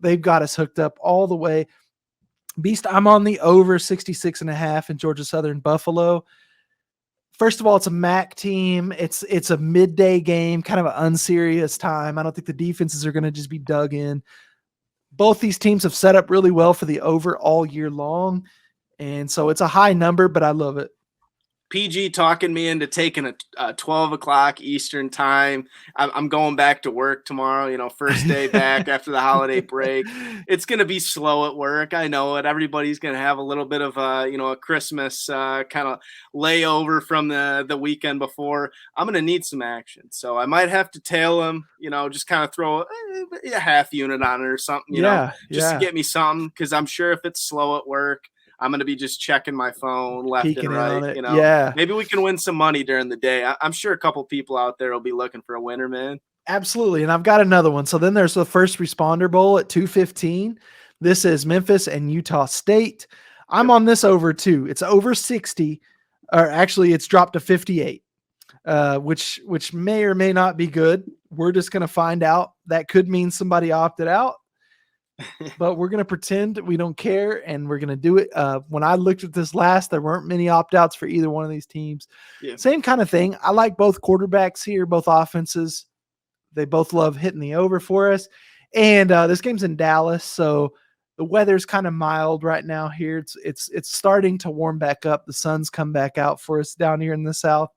they've got us hooked up all the way. Beast, I'm on the over 66.5 in Georgia Southern Buffalo. First of all, it's a MAC team. It's a midday game, kind of an unserious time. I don't think the defenses are going to just be dug in. Both these teams have set up really well for the over all year long. And so it's a high number, but I love it. PG talking me into taking a 12 o'clock Eastern time. I'm going back to work tomorrow, first day back after the holiday break. It's going to be slow at work. I know it. Everybody's going to have a little bit of a Christmas kind of layover from the weekend before. I'm going to need some action. So I might have to tail him, just kind of throw a half unit on it or something, to get me something. Because I'm sure if it's slow at work, I'm going to be just checking my phone left Peeking and right. Yeah. Maybe we can win some money during the day. I'm sure a couple people out there will be looking for a winner, man. Absolutely. And I've got another one. So then there's the First Responder Bowl at 2:15. This is Memphis and Utah State. I'm on this over too. It's over 60, or actually it's dropped to 58, which may or may not be good. We're just going to find out. That could mean somebody opted out. But we're going to pretend we don't care, and we're going to do it. When I looked at this last, there weren't many opt-outs for either one of these teams. Yeah. Same kind of thing. I like both quarterbacks here, both offenses. They both love hitting the over for us. And this game's in Dallas, so the weather's kind of mild right now here. It's starting to warm back up. The sun's come back out for us down here in the South.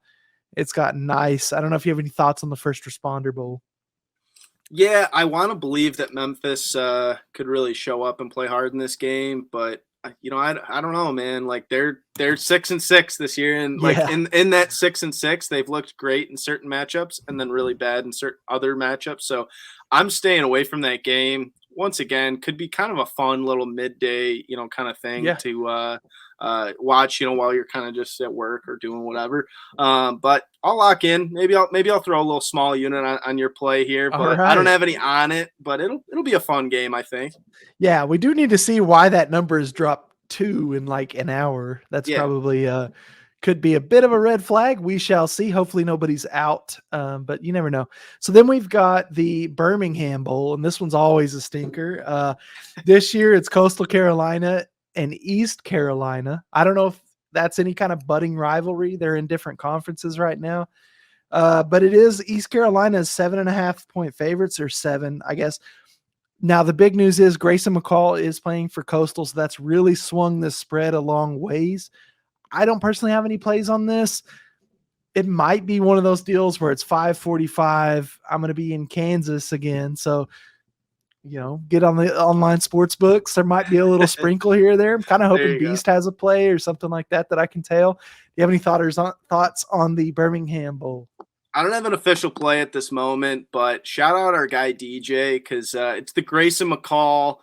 It's gotten nice. I don't know if you have any thoughts on the First Responder Bowl. Yeah, I want to believe that Memphis could really show up and play hard in this game, but I don't know, man. Like they're 6-6 this year, and in that 6-6, they've looked great in certain matchups and then really bad in certain other matchups. So I'm staying away from that game. Once again, could be kind of a fun little midday, kind of thing to watch, while you're kind of just at work or doing whatever. But I'll lock in. Maybe I'll throw a little small unit on your play here, but right. I don't have any on it, but it'll be a fun game, I think. Yeah, we do need to see why that number has dropped 2 in like an hour. That's probably could be a bit of a red flag. We shall see. Hopefully nobody's out, but you never know. So then we've got the Birmingham Bowl, and this one's always a stinker. This year it's Coastal Carolina and East Carolina. I don't know if that's any kind of budding rivalry. They're in different conferences right now. But it is East Carolina's 7.5 point favorites, or 7, I guess. Now, the big news is Grayson McCall is playing for Coastal, so that's really swung this spread a long ways. I don't personally have any plays on this. It might be one of those deals where it's 5:45. I'm going to be in Kansas again, so get on the online sports books. There might be a little sprinkle here or there. I'm kind of hoping Beast has a play or something like that I can tell. Do you have any thoughts on the Birmingham Bowl? I don't have an official play at this moment, but shout out our guy DJ because it's the Grayson McCall,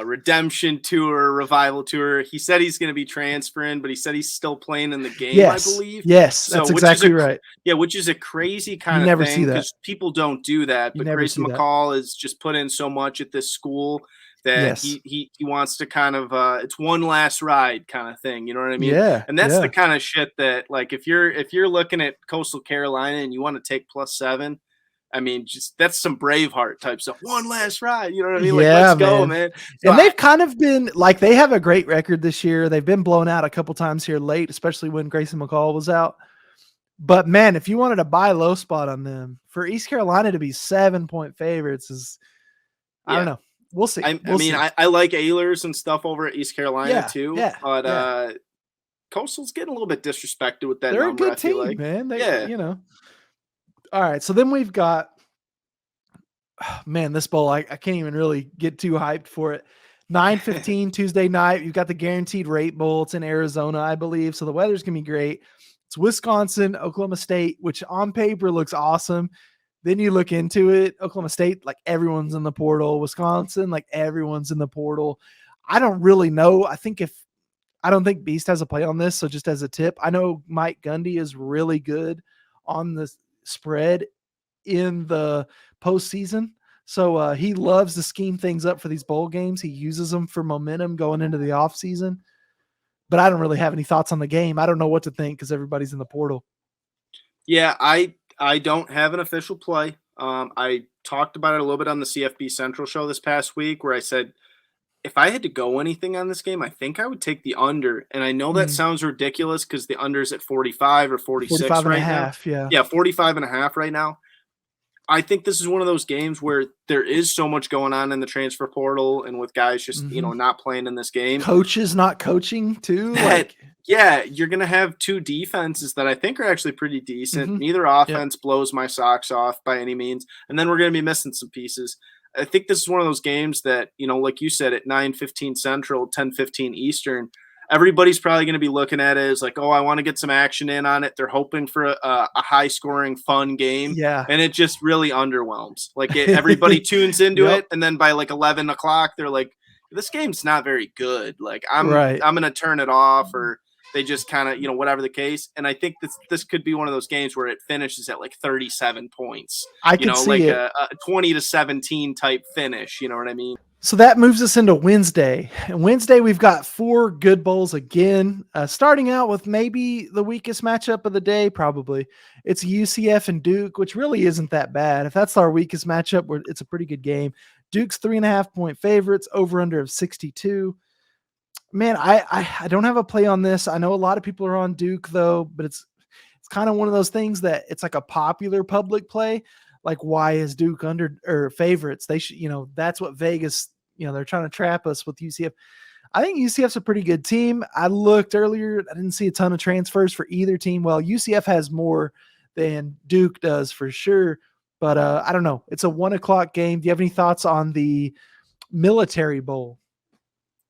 redemption tour, revival tour. He said he's going to be transferring, but he said he's still playing in the game, Yes. I believe. Yes, that's exactly right. Yeah, which is a crazy kind You of never thing see that. because people don't do that. You But never Grayson see that. McCall has just put in so much at this school that Yes. he wants to kind of it's one last ride kind of thing. You know what I mean? Yeah. And that's yeah. the kind of shit that, like, if you're looking at Coastal Carolina and you want to take +7, I mean, just that's some Braveheart type stuff. One last ride, you know what I mean? Like, Yeah, let's go, man. So And they've kind of been like, they have a great record this year. They've been blown out a couple times here late, especially when Grayson McCall was out. But man, if you wanted to buy low spot on them, for East Carolina to be 7-point favorites is, I don't know. We'll see. I like Ehlers and stuff over at East Carolina too. Yeah, but Coastal's getting a little bit disrespected with that They're number. a good team, man. All right, so then we've got, this bowl, I can't even really get too hyped for it. 9:15 Tuesday night. You've got the Guaranteed Rate Bowl. It's in Arizona, I believe. So the weather's going to be great. It's Wisconsin, Oklahoma State, which on paper looks awesome. Then you look into it, Oklahoma State, like everyone's in the portal. Wisconsin, like everyone's in the portal. I don't really know. I don't think Beast has a play on this. So just as a tip, I know Mike Gundy is really good on the spread in the postseason. So he loves to scheme things up for these bowl games. He uses them for momentum going into the offseason. But I don't really have any thoughts on the game. I don't know what to think because everybody's in the portal. Yeah, I don't have an official play. I talked about it a little bit on the CFB Central show this past week where I said, if I had to go anything on this game, I think I would take the under. And I know that sounds ridiculous because the under is at 45 or 46 right now. Yeah, 45.5 right now. I think this is one of those games where there is so much going on in the transfer portal and with guys just, not playing in this game. Coaches not coaching too. Yeah, you're going to have two defenses that I think are actually pretty decent. Neither offense blows my socks off by any means. And then we're going to be missing some pieces. I think this is one of those games that, like you said, at 9:15 Central, 10:15 Eastern, everybody's probably going to be looking at it as like, oh, I want to get some action in on it. They're hoping for a high-scoring, fun game. Yeah. And it just really underwhelms. Like, everybody tunes into it, and then by like 11 o'clock, they're like, this game's not very good. Like, I'm going to turn it off, or they just kind of, whatever the case. And I think this could be one of those games where it finishes at like 37 points. I can see like it. a 20-17 type finish. You know what I mean? So that moves us into Wednesday. And Wednesday, we've got 4 good bowls again, starting out with maybe the weakest matchup of the day, probably. It's UCF and Duke, which really isn't that bad. If that's our weakest matchup, it's a pretty good game. Duke's 3.5-point favorites, over-under of 62. Man, I don't have a play on this. I know a lot of people are on Duke, though, but it's kind of one of those things that it's like a popular public play. Like, why is Duke under or favorites? They should, that's what Vegas, they're trying to trap us with UCF. I think UCF's a pretty good team. I looked earlier. I didn't see a ton of transfers for either team. Well, UCF has more than Duke does for sure. But I don't know. It's a 1:00 game. Do you have any thoughts on the Military Bowl?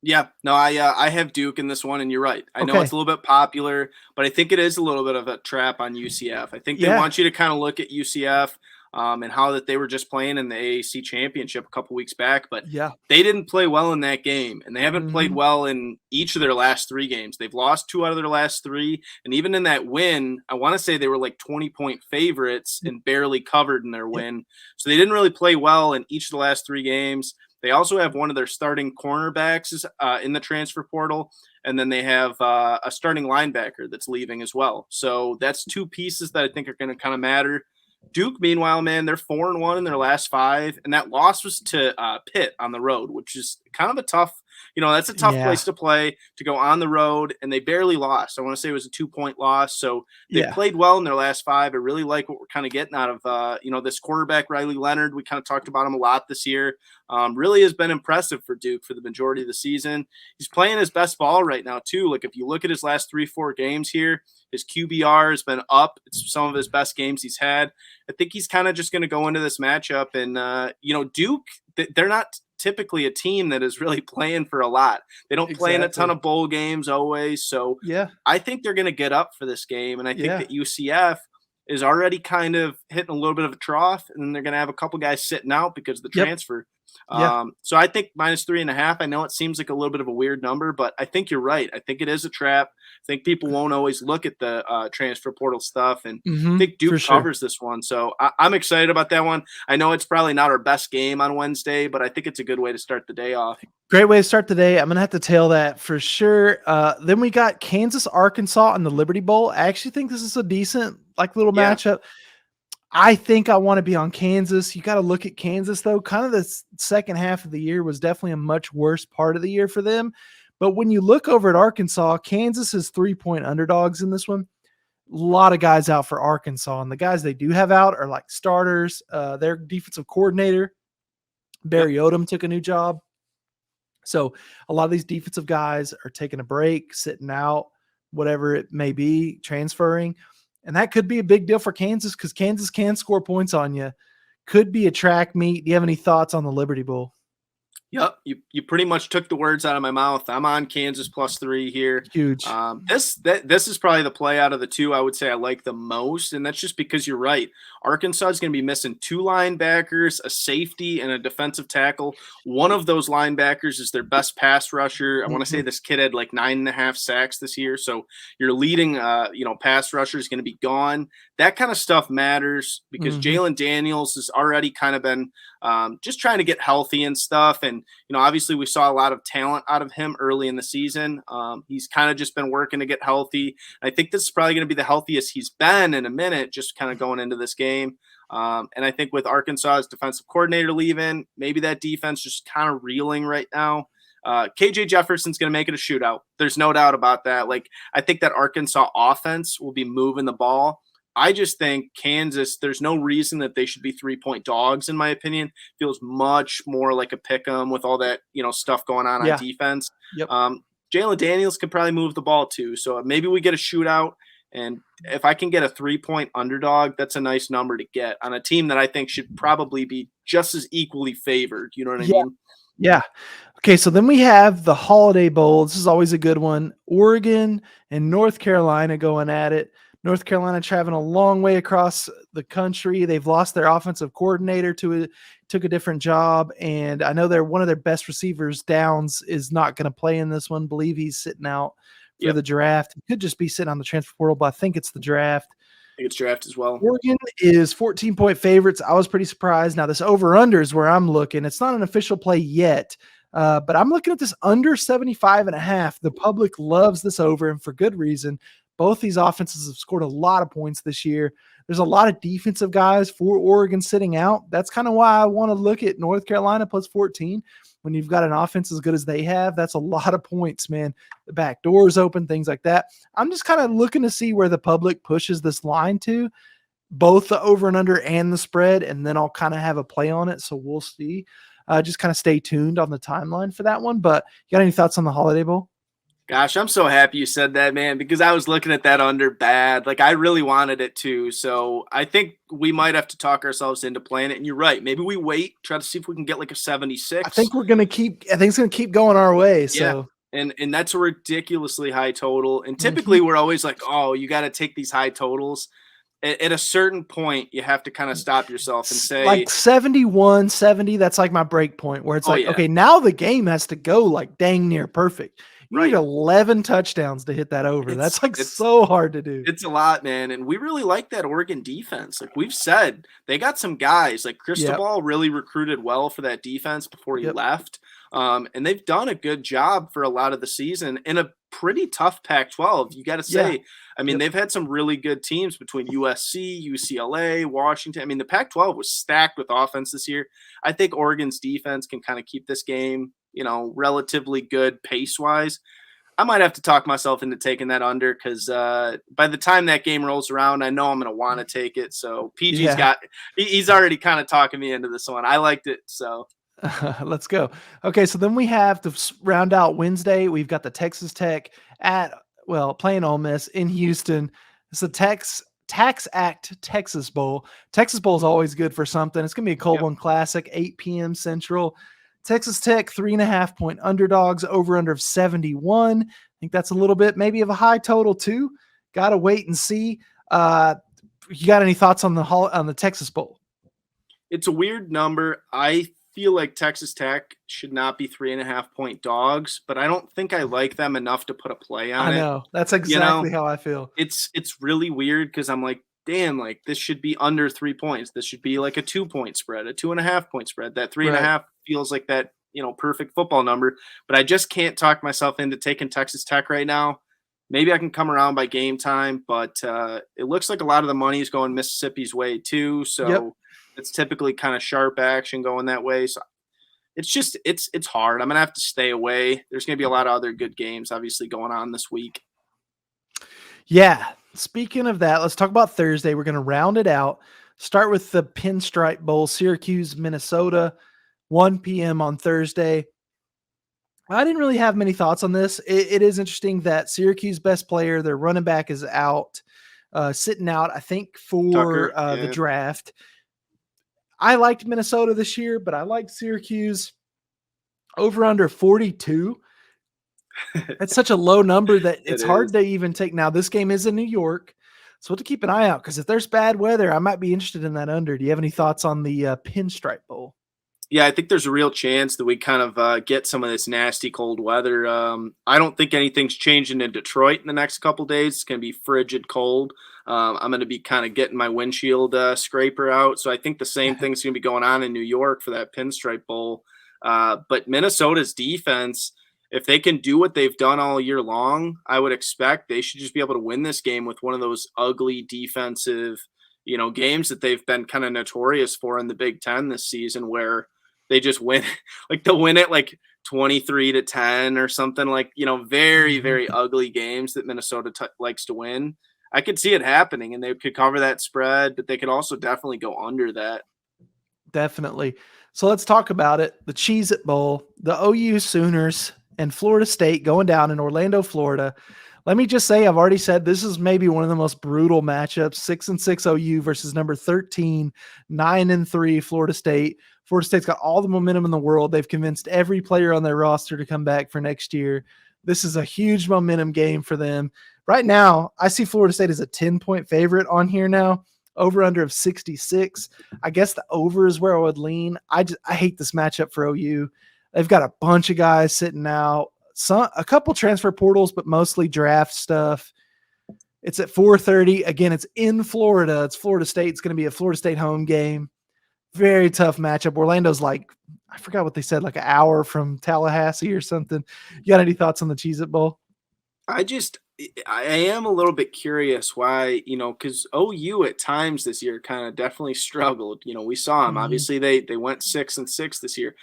Yeah, no, I have Duke in this one, and you're right. I know it's a little bit popular, but I think it is a little bit of a trap on UCF. I think they want you to kind of look at UCF and how that they were just playing in the AAC championship a couple weeks back, but they didn't play well in that game, and they haven't played well in each of their last 3 games. They've lost 2 out of their last 3, and even in that win, I want to say they were like 20-point favorites and barely covered in their win. So they didn't really play well in each of the last 3 games. They also have one of their starting cornerbacks in the transfer portal, and then they have a starting linebacker that's leaving as well. So that's 2 pieces that I think are going to kind of matter. Duke, meanwhile, man, they're 4-1 in their last 5, and that loss was to Pitt on the road, which is kind of a tough, that's a tough place to play, to go on the road, and they barely lost. I want to say it was a 2-point loss, so they played well in their last 5. I really like what we're kind of getting out of, this quarterback, Riley Leonard. We kind of talked about him a lot this year. Really has been impressive for Duke for the majority of the season. He's playing his best ball right now, too. Like, if you look at his last 3-4 games here, his QBR has been up. It's some of his best games he's had. I think he's kind of just going to go into this matchup. And, Duke, they're not typically a team that is really playing for a lot. They don't play in a ton of bowl games always. So I think they're going to get up for this game. And I think that UCF, is already kind of hitting a little bit of a trough, and then they're going to have a couple guys sitting out because of the transfer. Yeah. So I think -3.5. I know it seems like a little bit of a weird number, but I think you're right. I think it is a trap. I think people won't always look at the transfer portal stuff, and I think Duke covers this one. So I'm excited about that one. I know it's probably not our best game on Wednesday, but I think it's a good way to start the day off. Great way to start the day. I'm going to have to tail that for sure. Then we got Kansas, Arkansas in the Liberty Bowl. I actually think this is a decent little matchup. I think I want to be on Kansas. You got to look at Kansas, though. Kind of the second half of the year was definitely a much worse part of the year for them. But when you look over at Arkansas, Kansas is 3-point underdogs in this one. A lot of guys out for Arkansas, and the guys they do have out are like starters. Their defensive coordinator, Barry Odom, took a new job. So a lot of these defensive guys are taking a break, sitting out, whatever it may be, transferring. And that could be a big deal for Kansas because Kansas can score points on you. Could be a track meet. Do you have any thoughts on the Liberty Bowl? Yep, you pretty much took the words out of my mouth. I'm on Kansas +3 here. Huge. This is probably the play out of the two I would say I like the most, and that's just because you're right. Arkansas is going to be missing 2 linebackers, a safety, and a defensive tackle. One of those linebackers is their best pass rusher. I want to say this kid had like 9.5 sacks this year. So your leading, pass rusher is going to be gone. That kind of stuff matters because Jalen Daniels has already kind of been just trying to get healthy and stuff. And, obviously we saw a lot of talent out of him early in the season. He's kind of just been working to get healthy. I think this is probably going to be the healthiest he's been in a minute, just kind of going into this game. And I think with Arkansas's defensive coordinator leaving, maybe that defense just kind of reeling right now. KJ Jefferson's going to make it a shootout. There's no doubt about that. I think that Arkansas offense will be moving the ball. I just think Kansas, there's no reason that they should be 3-point dogs, in my opinion. Feels much more like a pick 'em with all that, stuff going on defense. Yep. Jalen Daniels could probably move the ball too. So maybe we get a shootout. And if I can get a 3-point underdog, that's a nice number to get on a team that I think should probably be just as equally favored. You know what I mean? Yeah. Okay, so then we have the Holiday Bowl. This is always a good one. Oregon and North Carolina going at it. North Carolina traveling a long way across the country. They've lost their offensive coordinator took a different job, and I know they're one of their best receivers, Downs, is not going to play in this one. Believe he's sitting out for the draft. He could just be sitting on the transfer portal, but I think it's the draft. I think it's draft as well. Oregon is 14-point favorites. I was pretty surprised. Now this over-under is where I'm looking. It's not an official play yet, but I'm looking at this under 75.5. The public loves this over, and for good reason. Both these offenses have scored a lot of points this year. There's a lot of defensive guys for Oregon sitting out. That's kind of why I want to look at North Carolina +14. When you've got an offense as good as they have, that's a lot of points, man. The back doors open, things like that. I'm just kind of looking to see where the public pushes this line to, both the over and under and the spread, and then I'll kind of have a play on it. So we'll see. Just kind of stay tuned on the timeline for that one. But you got any thoughts on the Holiday Bowl? Gosh, I'm so happy you said that, man, because I was looking at that under bad. I really wanted it too. So I think we might have to talk ourselves into playing it. And you're right. Maybe we wait, try to see if we can get a 76. I think it's going to keep going our way. So. Yeah. And that's a ridiculously high total. And typically we're always like, oh, you got to take these high totals. At a certain point, you have to kind of stop yourself and say 71, 70. That's my break point where it's okay, now the game has to go dang near perfect. You need 11 touchdowns to hit that over. That's so hard to do. It's a lot, man. And we really like that Oregon defense. We've said, they got some guys. Cristobal really recruited well for that defense before he left. And they've done a good job for a lot of the season in a pretty tough Pac-12. You got to say, they've had some really good teams between USC, UCLA, Washington. The Pac-12 was stacked with offense this year. I think Oregon's defense can kind of keep this game, relatively good pace-wise. I might have to talk myself into taking that under because by the time that game rolls around, I know I'm going to want to take it. So PG's he's already kind of talking me into this one. I liked it, so. Let's go. Okay, so then we have to round out Wednesday. We've got the Texas Tech playing Ole Miss in Houston. It's the Tax Act Texas Bowl. Texas Bowl is always good for something. It's going to be a cold one classic, 8 p.m. Central. Texas Tech, 3.5-point underdogs, over under of 71. I think that's a little bit maybe of a high total too. Got to wait and see. you got any thoughts on the Texas Bowl? It's a weird number. I feel like Texas Tech should not be 3.5-point dogs, but I don't think I like them enough to put a play on it. I know. That's exactly how I feel. It's really weird because I'm like, damn, like this should be under 3 points. This should be like a 2-point spread, a 2.5-point spread. That 3.5 feels like that, perfect football number. But I just can't talk myself into taking Texas Tech right now. Maybe I can come around by game time, but it looks like a lot of the money is going Mississippi's way too. So it's typically kind of sharp action going that way. So it's just it's hard. I'm gonna have to stay away. There's gonna be a lot of other good games obviously going on this week. Yeah. Speaking of that, let's talk about Thursday. We're gonna round it out. Start with the Pinstripe Bowl, Syracuse, Minnesota, 1 p.m. on Thursday. I didn't really have many thoughts on this. It is interesting that Syracuse best player, their running back, is out, sitting out, I think, for Tucker, the draft. I liked Minnesota this year, but I like Syracuse over under 42. It's such a low number that it's hard to even take. Now, this game is in New York, so we'll have to keep an eye out because if there's bad weather, I might be interested in that under. Do you have any thoughts on the Pinstripe Bowl? Yeah, I think there's a real chance that we kind of get some of this nasty cold weather. I don't think anything's changing in Detroit in the next couple days. It's going to be frigid cold. I'm going to be kind of getting my windshield scraper out. So I think the same thing's going to be going on in New York for that Pinstripe Bowl. But Minnesota's defense, if they can do what they've done all year long, I would expect they should just be able to win this game with one of those ugly defensive, games that they've been kind of notorious for in the Big Ten this season where they just win, like they'll win it like 23-10 or something like, very, very ugly games that Minnesota likes to win. I could see it happening and they could cover that spread, but they could also definitely go under that. Definitely. So let's talk about it. The Cheez-It Bowl, the OU Sooners and Florida State going down in Orlando, Florida. Let me just say, I've already said this is maybe one of the most brutal matchups. 6-6 OU versus number 13, 9-3 Florida State. Florida State's got all the momentum in the world. They've convinced every player on their roster to come back for next year. This is a huge momentum game for them. Right now, I see Florida State as a 10-point favorite on here now. Over under of 66. I guess the over is where I would lean. I hate this matchup for OU. They've got a bunch of guys sitting out. A couple transfer portals, but mostly draft stuff. It's at 4:30. Again, it's in Florida. It's Florida State. It's going to be a Florida State home game. Very tough matchup. Orlando's like, I forgot what they said, like an hour from Tallahassee or something. You got any thoughts on the Cheez-It Bowl? I am a little bit curious why, because OU at times this year kind of definitely struggled. We saw them. Obviously, they went 6-6 this year.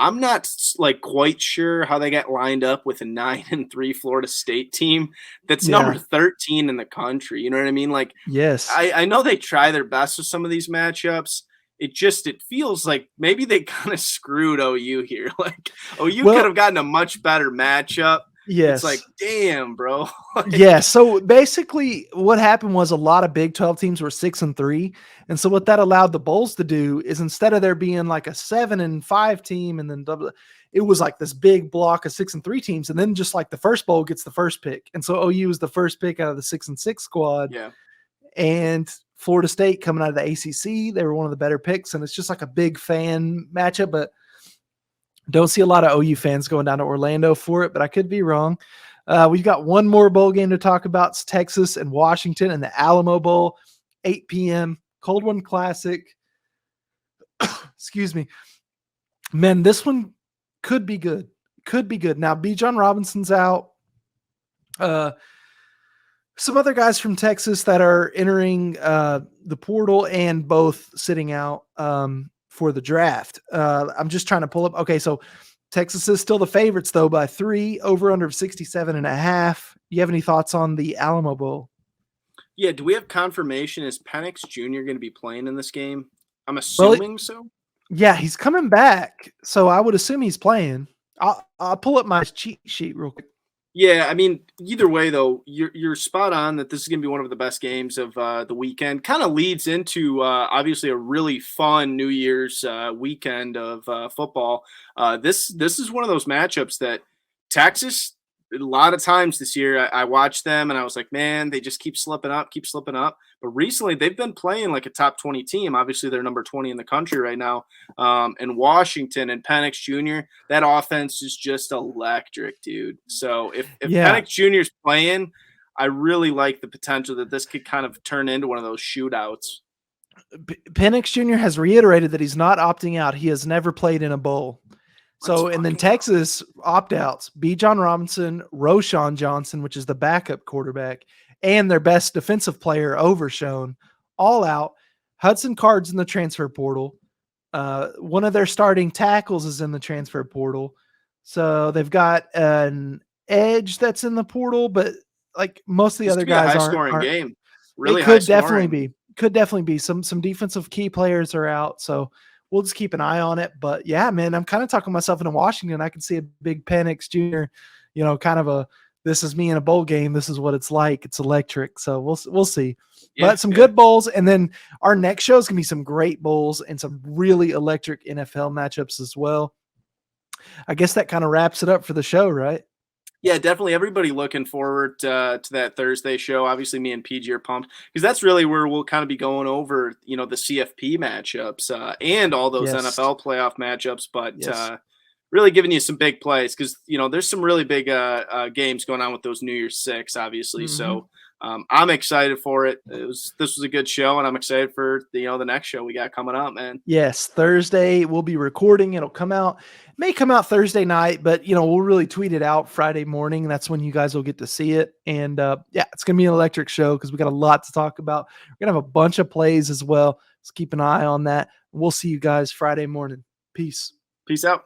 I'm not like quite sure how they got lined up with a 9-3 Florida State team that's number 13 in the country. You know what I mean? Like, yes, I know they try their best with some of these matchups. It feels like maybe they kind of screwed OU here. Like OU could have gotten a much better matchup. Yes. It's like, damn, bro. Yeah. So basically what happened was a lot of Big 12 teams were 6-3. And so what that allowed the Bulls to do is instead of there being like a 7-5 team and then it was like this big block of 6-3 teams. And then just like the first bowl gets the first pick. And so OU was the first pick out of the 6-6 squad. Yeah. And Florida State coming out of the ACC, they were one of the better picks. And it's just like a big fan matchup, but don't see a lot of OU fans going down to Orlando for it, but I could be wrong. We've got one more bowl game to talk about. It's Texas and Washington and the Alamo Bowl, 8 p.m. Cold One Classic. Excuse me. Man, this one could be good. Could be good. Now, Bijan Robinson's out. Some other guys from Texas that are entering the portal and both sitting out for the draft. I'm just trying to pull up. Okay, so Texas is still the favorites, though, by 3, over under of 67.5. You have any thoughts on the Alamo Bowl? Yeah, do we have confirmation? Is Penix Jr. going to be playing in this game? I'm assuming so. Yeah, he's coming back, so I would assume he's playing. I'll pull up my cheat sheet real quick. Yeah, I mean, either way, though, you're spot on that this is going to be one of the best games of the weekend. Kind of leads into, obviously, a really fun New Year's weekend of football. This is one of those matchups that Texas a lot of times this year I watched them and I was like, man, they just keep slipping up. But recently they've been playing like a top 20 team. Obviously, they're number 20 in the country right now. And Washington and Penix Jr., that offense is just electric, dude. So if Penix Jr. is playing, I really like the potential that this could kind of turn into one of those shootouts. Penix Jr. has reiterated that he's not opting out. He has never played in a bowl. So, and then Texas opt-outs, Bijan Robinson, Roshan Johnson, which is the backup quarterback, and their best defensive player, Overshown, all out. Hudson Card's in the transfer portal. One of their starting tackles is in the transfer portal. So they've got an edge that's in the portal, but like most of the other guys aren't. High-scoring game. Really it could definitely be. Could definitely be. Some defensive key players are out, so we'll just keep an eye on it. But yeah, man, I'm kind of talking myself into Washington. I can see a big Penix Jr., kind of a, this is me in a bowl game. This is what it's like. It's electric. So we'll see. Yeah, but some good bowls. And then our next show is going to be some great bowls and some really electric NFL matchups as well. I guess that kind of wraps it up for the show, right? Yeah, definitely. Everybody looking forward to that Thursday show. Obviously, me and PG are pumped because that's really where we'll kind of be going over, the CFP matchups and all those NFL playoff matchups. But really giving you some big plays because there's some really big games going on with those New Year's Six, obviously. Mm-hmm. So I'm excited for it. This was a good show, and I'm excited for the next show we got coming up, man. Yes, Thursday we'll be recording. It'll come out. May come out Thursday night, but we'll really tweet it out Friday morning. That's when you guys will get to see it. And it's gonna be an electric show because we got a lot to talk about. We're gonna have a bunch of plays as well. Let's keep an eye on that. We'll see you guys Friday morning. Peace. Peace out.